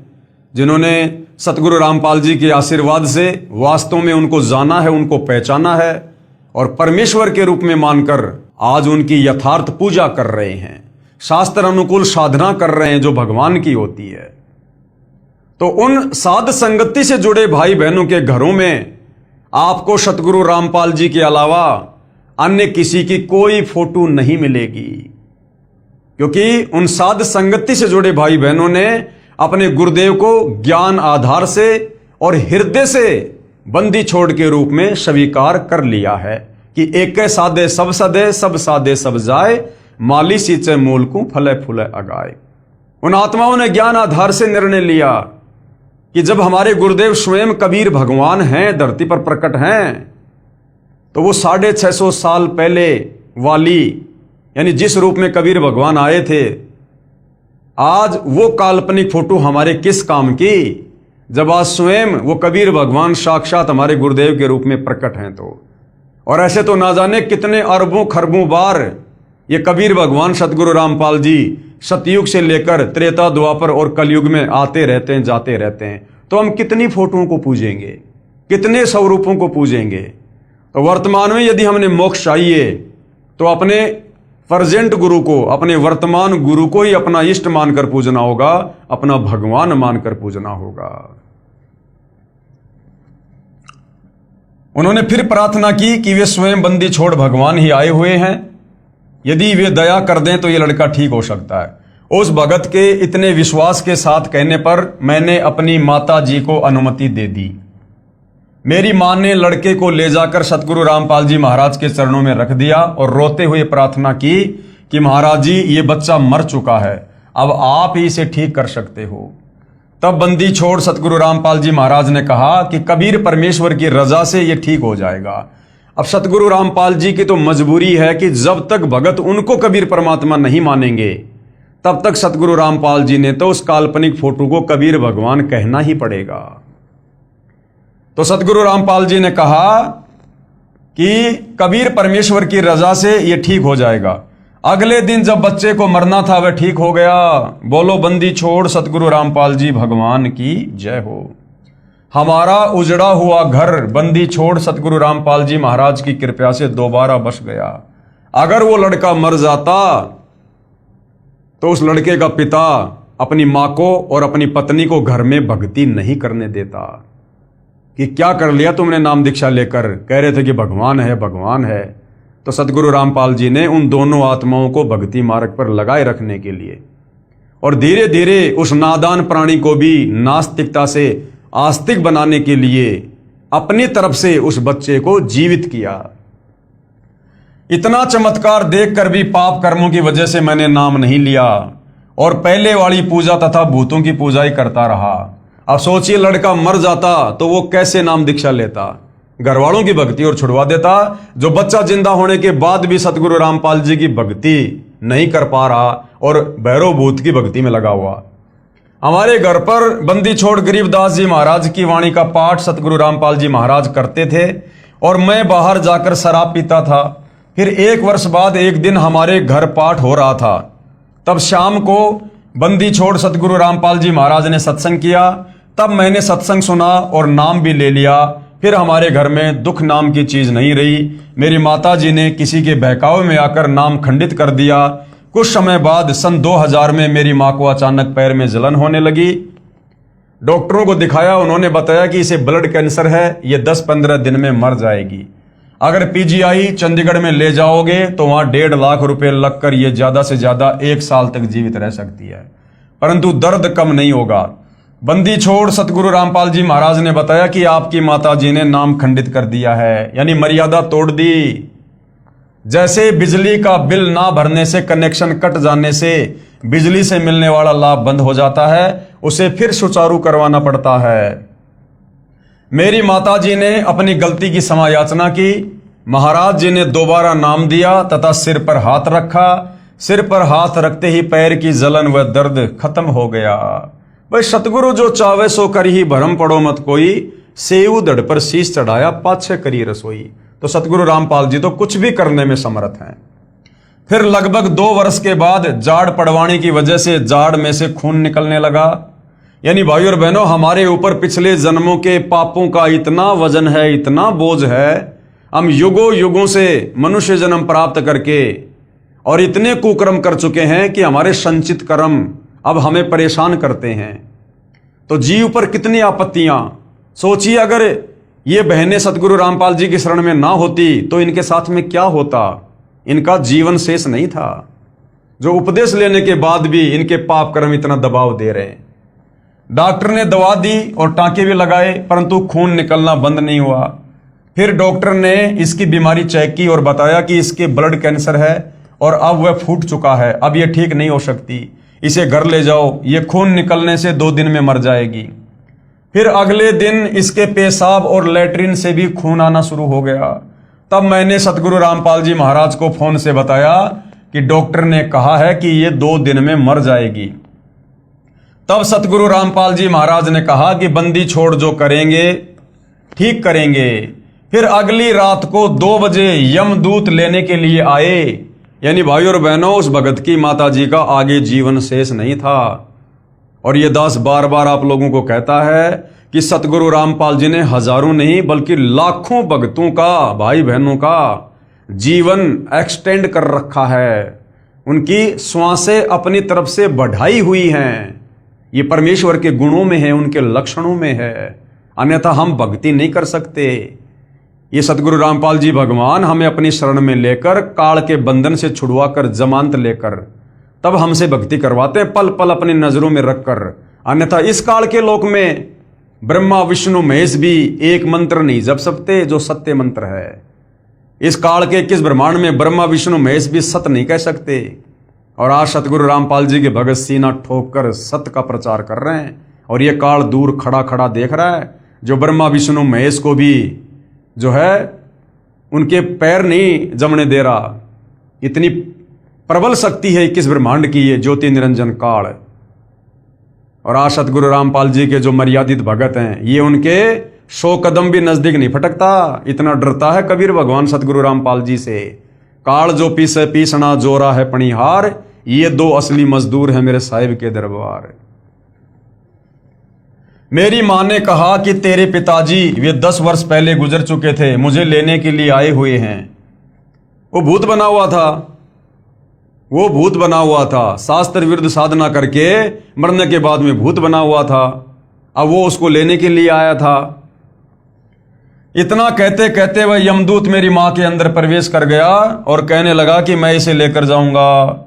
जिन्होंने सतगुरु रामपाल जी के आशीर्वाद से वास्तव में उनको जाना है, उनको पहचाना है और परमेश्वर के रूप में मानकर आज उनकी यथार्थ पूजा कर रहे हैं, शास्त्र अनुकूल साधना कर रहे हैं जो भगवान की होती है, तो उन साध संगति से जुड़े भाई बहनों के घरों में आपको सतगुरु रामपाल जी के अलावा अन्य किसी की कोई फोटो नहीं मिलेगी। क्योंकि उन साध संगति से जुड़े भाई बहनों ने अपने गुरुदेव को ज्ञान आधार से और हृदय से बंदी छोड़ के रूप में स्वीकार कर लिया है कि एक साधे सब सदे, सब साधे सब जाए, माली सींचे मूल को फले फूले अगाए। उन आत्माओं ने ज्ञान आधार से निर्णय लिया कि जब हमारे गुरुदेव स्वयं कबीर भगवान हैं, धरती पर प्रकट हैं, तो वो 650 साल पहले वाली यानी जिस रूप में कबीर भगवान आए थे, आज वो काल्पनिक फोटो हमारे किस काम की, जब आज स्वयं वो कबीर भगवान साक्षात हमारे गुरुदेव के रूप में प्रकट हैं। तो और ऐसे तो ना जाने कितने अरबों खरबों बार ये कबीर भगवान सतगुरु रामपाल जी सतयुग से लेकर त्रेता द्वापर और कलयुग में आते रहते हैं, जाते रहते हैं। तो हम कितनी फोटोओं को पूजेंगे, कितने स्वरूपों को पूजेंगे। तो वर्तमान में यदि हमने मोक्ष चाहिए तो अपने प्रेजेंट गुरु को, अपने वर्तमान गुरु को ही अपना इष्ट मानकर पूजना होगा, अपना भगवान मानकर पूजना होगा। उन्होंने फिर प्रार्थना की कि वे स्वयं बंदी छोड़ भगवान ही आए हुए हैं, यदि वे दया कर दें तो ये लड़का ठीक हो सकता है। उस भगत के इतने विश्वास के साथ कहने पर मैंने अपनी माता जी को अनुमति दे दी। मेरी मां ने लड़के को ले जाकर सतगुरु रामपाल जी महाराज के चरणों में रख दिया और रोते हुए प्रार्थना की कि महाराज जी ये बच्चा मर चुका है, अब आप ही इसे ठीक कर सकते हो। तब बंदी छोड़ सतगुरु रामपाल जी महाराज ने कहा कि कबीर परमेश्वर की रजा से ये ठीक हो जाएगा। अब सतगुरु रामपाल जी की तो मजबूरी है कि जब तक भगत उनको कबीर परमात्मा नहीं मानेंगे तब तक सतगुरु रामपाल जी ने तो उस काल्पनिक फोटो को कबीर भगवान कहना ही पड़ेगा। तो सतगुरु रामपाल जी ने कहा कि कबीर परमेश्वर की रजा से ये ठीक हो जाएगा। अगले दिन जब बच्चे को मरना था वह ठीक हो गया। बोलो बंदी छोड़ सतगुरु रामपाल जी भगवान की जय हो। हमारा उजड़ा हुआ घर बंदी छोड़ सतगुरु रामपाल जी महाराज की कृपा से दोबारा बस गया। अगर वो लड़का मर जाता तो उस लड़के का पिता अपनी मां को और अपनी पत्नी को घर में भक्ति नहीं करने देता कि क्या कर लिया तुमने नाम दीक्षा लेकर, कह रहे थे कि भगवान है भगवान है। तो सतगुरु रामपाल जी ने उन दोनों आत्माओं को भक्ति मार्ग पर लगाए रखने के लिए और धीरे धीरे उस नादान प्राणी को भी नास्तिकता से आस्तिक बनाने के लिए अपनी तरफ से उस बच्चे को जीवित किया। इतना चमत्कार देखकर भी पाप कर्मों की वजह से मैंने नाम नहीं लिया और पहले वाली पूजा तथा भूतों की पूजा ही करता रहा। अब सोचिए लड़का मर जाता तो वो कैसे नाम दीक्षा लेता, घर वालों की भक्ति और छुड़वा देता, जो बच्चा जिंदा होने के बाद भी सतगुरु रामपाल जी की भक्ति नहीं कर पा रहा और भैरव भूत की भक्ति में लगा हुआ। हमारे घर पर बंदी छोड़ गरीबदास जी महाराज की वाणी का पाठ सतगुरु रामपाल जी महाराज करते थे और मैं बाहर जाकर शराब पीता था। फिर 1 वर्ष बाद एक दिन हमारे घर पाठ हो रहा था। तब शाम को बंदी छोड़ सतगुरु रामपाल जी महाराज ने सत्संग किया। तब मैंने सत्संग सुना और नाम भी ले लिया। फिर हमारे घर में दुख नाम की चीज नहीं रही। मेरी माता जी ने किसी के बहकावे में आकर नाम खंडित कर दिया। कुछ समय बाद सन 2000 में मेरी मां को अचानक पैर में जलन होने लगी। डॉक्टरों को दिखाया, उन्होंने बताया कि इसे ब्लड कैंसर है, ये 10-15 दिन में मर जाएगी। अगर पीजीआई चंडीगढ़ में ले जाओगे तो वहां 1.5 लाख रुपए लगकर ये ज्यादा से ज्यादा 1 साल तक जीवित रह सकती है, परंतु दर्द कम नहीं होगा। बंदी छोड़ सतगुरु रामपाल जी महाराज ने बताया कि आपकी माता जी ने नाम खंडित कर दिया है, यानी मर्यादा तोड़ दी। जैसे बिजली का बिल ना भरने से, कनेक्शन कट जाने से बिजली से मिलने वाला लाभ बंद हो जाता है, उसे फिर सुचारू करवाना पड़ता है। मेरी माताजी ने अपनी गलती की क्षमा याचना की। महाराज जी ने दोबारा नाम दिया तथा सिर पर हाथ रखा। सिर पर हाथ रखते ही पैर की जलन व दर्द खत्म हो गया। भाई सतगुरु जो चावे सो कर ही भरम पड़ो मत कोई, सेऊ धड़ पर शीश चढ़ाया पाछे करी रसोई। तो सतगुरु रामपाल जी तो कुछ भी करने में समर्थ हैं। फिर लगभग 2 वर्ष के बाद जाड़ पड़वाने की वजह से जाड़ में से खून निकलने लगा। यानी भाई और बहनों, हमारे ऊपर पिछले जन्मों के पापों का इतना वजन है, इतना बोझ है, हम युगों युगों से मनुष्य जन्म प्राप्त करके और इतने कुकर्म कर चुके हैं कि हमारे संचित कर्म अब हमें परेशान करते हैं। तो जीव पर कितनी आपत्तियां। सोचिए अगर ये बहनें सतगुरु रामपाल जी की शरण में ना होती तो इनके साथ में क्या होता। इनका जीवन शेष नहीं था, जो उपदेश लेने के बाद भी इनके पाप कर्म इतना दबाव दे रहे हैं। डॉक्टर ने दवा दी और टांके भी लगाए, परंतु खून निकलना बंद नहीं हुआ। फिर डॉक्टर ने इसकी बीमारी चेक की और बताया कि इसके ब्लड कैंसर है और अब वह फूट चुका है, अब यह ठीक नहीं हो सकती, इसे घर ले जाओ, ये खून निकलने से 2 दिन में मर जाएगी। फिर अगले दिन इसके पेशाब और लेटरिन से भी खून आना शुरू हो गया। तब मैंने सतगुरु रामपाल जी महाराज को फोन से बताया कि डॉक्टर ने कहा है कि ये 2 दिन में मर जाएगी। तब सतगुरु रामपाल जी महाराज ने कहा कि बंदी छोड़ जो करेंगे ठीक करेंगे। फिर अगली रात को 2 बजे यमदूत लेने के लिए आए। यानी भाइयों और बहनों, उस भगत की माता जी का आगे जीवन शेष नहीं था। और ये दास बार बार आप लोगों को कहता है कि सतगुरु रामपाल जी ने हजारों नहीं बल्कि लाखों भक्तों का, भाई बहनों का जीवन एक्सटेंड कर रखा है। उनकी श्वासें अपनी तरफ से बढ़ाई हुई हैं। ये परमेश्वर के गुणों में है, उनके लक्षणों में है, अन्यथा हम भक्ति नहीं कर सकते। ये सतगुरु रामपाल जी भगवान हमें अपनी शरण में लेकर, काल के बंधन से छुड़वाकर, जमानत लेकर तब हमसे भक्ति करवाते हैं, पल पल अपनी नजरों में रखकर। अन्यथा इस काल के लोक में ब्रह्मा विष्णु महेश भी एक मंत्र नहीं जप सकते जो सत्य मंत्र है। इस काल के किस ब्रह्मांड में ब्रह्मा विष्णु महेश भी सत्य नहीं कह सकते। और आज सतगुरु रामपाल जी के भगत सीना ठोक कर सत्य का प्रचार कर रहे हैं। और ये काल दूर खड़ा खड़ा देख रहा है, जो ब्रह्मा विष्णु महेश को भी जो है उनके पैर नहीं जमने दे रहा। इतनी प्रबल शक्ति है किस ब्रह्मांड की ये ज्योति निरंजन काल। और आज सतगुरु रामपाल जी के जो मर्यादित भगत हैं, ये उनके 100 कदम भी नजदीक नहीं फटकता। इतना डरता है कबीर भगवान सतगुरु रामपाल जी से। काल जो पीसे पीसना जोरा है पणिहार, ये 2 असली मजदूर हैं मेरे साहिब के दरबार। मेरी मां ने कहा कि तेरे पिताजी वे 10 वर्ष पहले गुजर चुके थे, मुझे लेने के लिए आए हुए हैं। वो भूत बना हुआ था, वो भूत बना हुआ था, शास्त्र विरुद्ध साधना करके मरने के बाद में भूत बना हुआ था। अब वो उसको लेने के लिए आया था। इतना कहते कहते वह यमदूत मेरी मां के अंदर प्रवेश कर गया और कहने लगा कि मैं इसे लेकर जाऊंगा।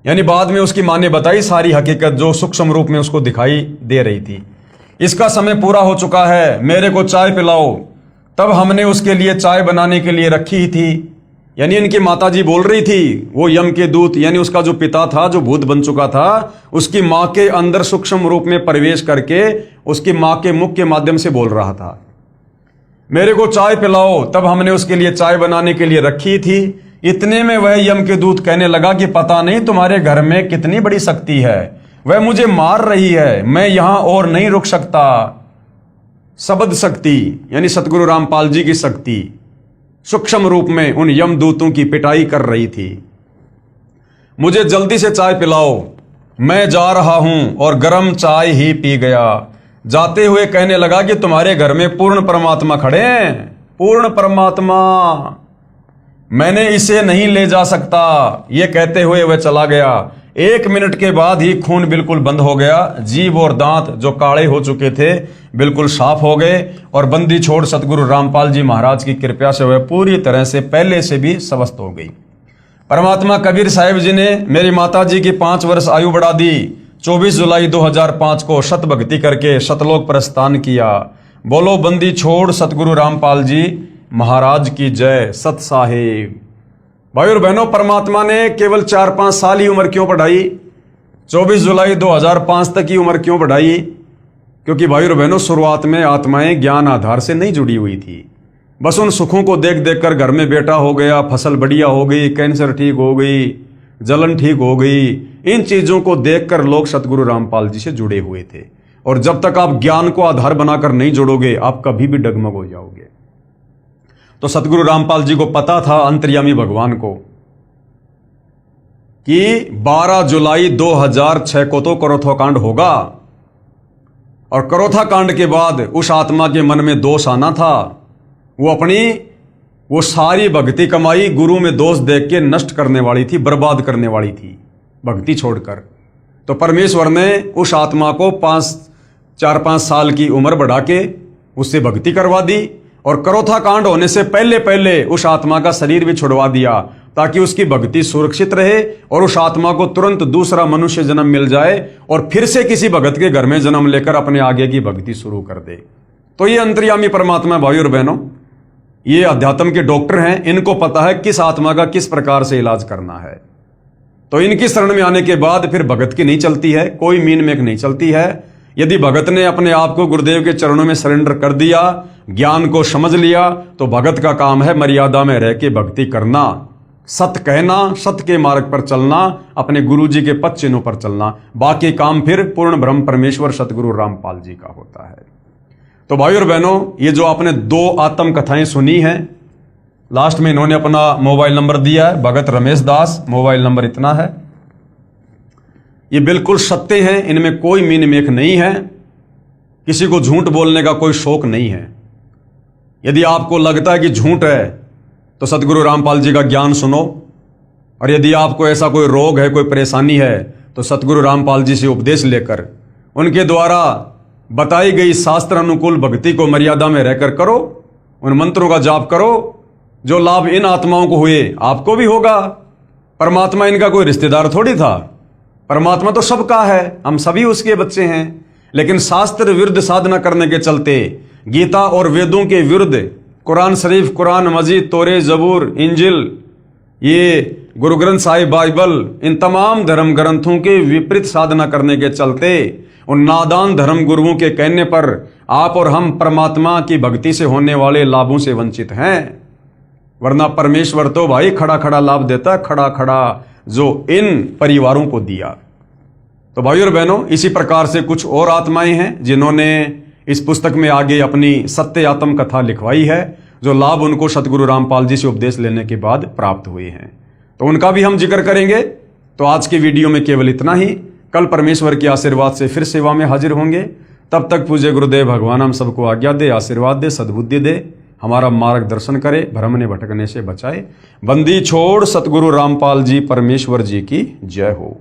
यानी बाद में उसकी मां ने बताई सारी हकीकत जो सूक्ष्म रूप में उसको दिखाई दे रही थी। इसका समय पूरा हो चुका है, मेरे को चाय पिलाओ। तब हमने उसके लिए चाय बनाने के लिए रखी ही थी। यानी इनकी माताजी बोल रही थी, वो यम के दूत यानी उसका जो पिता था जो भूत बन चुका था, उसकी मां के अंदर सूक्ष्म रूप में प्रवेश करके उसकी मां के मुख के माध्यम से बोल रहा था, मेरे को चाय पिलाओ। तब हमने उसके लिए चाय बनाने के लिए रखी थी। इतने में वह यम के दूत कहने लगा कि पता नहीं तुम्हारे घर में कितनी बड़ी शक्ति है, वह मुझे मार रही है, मैं यहां और नहीं रुक सकता। शब्द शक्ति यानी सतगुरु रामपाल जी की शक्ति सूक्ष्म रूप में उन यमदूतों की पिटाई कर रही थी। मुझे जल्दी से चाय पिलाओ, मैं जा रहा हूं। और गर्म चाय ही पी गया। जाते हुए कहने लगा कि तुम्हारे घर में पूर्ण परमात्मा खड़े हैं, पूर्ण परमात्मा, मैंने इसे नहीं ले जा सकता। यह कहते हुए वह चला गया। 1 मिनट के बाद ही खून बिल्कुल बंद हो गया। जीभ और दांत जो काले हो चुके थे बिल्कुल साफ हो गए। और बंदी छोड़ सतगुरु रामपाल जी महाराज की कृपा से वह पूरी तरह से पहले से भी स्वस्थ हो गई। परमात्मा कबीर साहिब जी ने मेरी माता जी की 5 वर्ष आयु बढ़ा दी। 24 जुलाई 2005 को शत भक्ति करके शतलोक प्रस्थान किया। बोलो बंदी छोड़ सतगुरु रामपाल जी महाराज की जय। सत साहिब। भाई और बहनों, परमात्मा ने केवल 4-5 साल ही उम्र क्यों बढ़ाई? 24 जुलाई 2005 तक की उम्र क्यों बढ़ाई? क्योंकि भाई और बहनों, शुरुआत में आत्माएं ज्ञान आधार से नहीं जुड़ी हुई थी। बस उन सुखों को देख देख कर घर में बेटा हो गया, फसल बढ़िया हो गई, कैंसर ठीक हो गई, जलन ठीक हो गई, इन चीजों को देखकर लोग सतगुरु रामपाल जी से जुड़े हुए थे। और जब तक आप ज्ञान को आधार बनाकर नहीं जोड़ोगे, आप कभी भी डगमग हो जाओगे। तो सतगुरु रामपाल जी को पता था, अंतर्यामी भगवान को, कि 12 जुलाई 2006 को तो करोथा कांड होगा। और करोथा कांड के बाद उस आत्मा के मन में दोष आना था। वो सारी भक्ति कमाई गुरु में दोष देख के नष्ट करने वाली थी, बर्बाद करने वाली थी भक्ति छोड़कर। तो परमेश्वर ने उस आत्मा को 4-5 साल की उम्र बढ़ा के उससे भक्ति करवा दी। और करोथा कांड होने से पहले पहले उस आत्मा का शरीर भी छुड़वा दिया, ताकि उसकी भक्ति सुरक्षित रहे और उस आत्मा को तुरंत दूसरा मनुष्य जन्म मिल जाए और फिर से किसी भगत के घर में जन्म लेकर अपने आगे की भक्ति शुरू कर दे। तो ये अंतर्यामी परमात्मा भाई और बहनों, ये अध्यात्म के डॉक्टर हैं। इनको पता है किस आत्मा का किस प्रकार से इलाज करना है। तो इनकी शरण में आने के बाद फिर भगत की नहीं चलती है, कोई मीन मेक नहीं चलती है। यदि भगत ने अपने आप को गुरुदेव के चरणों में सरेंडर कर दिया, ज्ञान को समझ लिया, तो भगत का काम है मर्यादा में रह के भक्ति करना, सत्य कहना, सत्य के मार्ग पर चलना, अपने गुरु जी के पद चिन्हों पर चलना, बाकी काम फिर पूर्ण ब्रह्म परमेश्वर सतगुरु रामपाल जी का होता है। तो भाई और बहनों, ये जो आपने 2 आत्म कथाएं सुनी हैं, लास्ट में इन्होंने अपना मोबाइल नंबर दिया है, भगत रमेश दास, मोबाइल नंबर इतना है। ये बिल्कुल सत्य हैं, इनमें कोई मीन मेख नहीं है, किसी को झूठ बोलने का कोई शौक नहीं है। यदि आपको लगता है कि झूठ है तो सतगुरु रामपाल जी का ज्ञान सुनो, और यदि आपको ऐसा कोई रोग है, कोई परेशानी है, तो सतगुरु रामपाल जी से उपदेश लेकर उनके द्वारा बताई गई शास्त्र अनुकूल भक्ति को मर्यादा में रहकर करो, उन मंत्रों का जाप करो। जो लाभ इन आत्माओं को हुए आपको भी होगा। परमात्मा इनका कोई रिश्तेदार थोड़ी था, परमात्मा तो सबका है, हम सभी उसके बच्चे हैं। लेकिन शास्त्र विरुद्ध साधना करने के चलते, गीता और वेदों के विरुद्ध, कुरान शरीफ, कुरान मजीद, तोरे, जबूर, इंजिल, ये गुरु ग्रंथ साहिब, बाइबल, इन तमाम धर्म ग्रंथों के विपरीत साधना करने के चलते, उन नादान धर्म गुरुओं के कहने पर आप और हम परमात्मा की भक्ति से होने वाले लाभों से वंचित हैं। वरना परमेश्वर तो भाई खड़ा खड़ा लाभ देता, खड़ा खड़ा जो इन परिवारों को दिया। तो भाई और बहनों, इसी प्रकार से कुछ और आत्माएं हैं जिन्होंने इस पुस्तक में आगे अपनी सत्य आत्म कथा लिखवाई है, जो लाभ उनको सतगुरु रामपाल जी से उपदेश लेने के बाद प्राप्त हुए हैं। तो उनका भी हम जिक्र करेंगे। तो आज के वीडियो में केवल इतना ही। कल परमेश्वर के आशीर्वाद से फिर सेवा में हाजिर होंगे। तब तक पूज्य गुरुदेव भगवान हम सबको आज्ञा दे, आशीर्वाद दे, सद्बुद्धि दे, हमारा मार्गदर्शन करे, भ्रमने भटकने से बचाए। बंदी छोड़ सतगुरु रामपाल जी परमेश्वर जी की जय हो।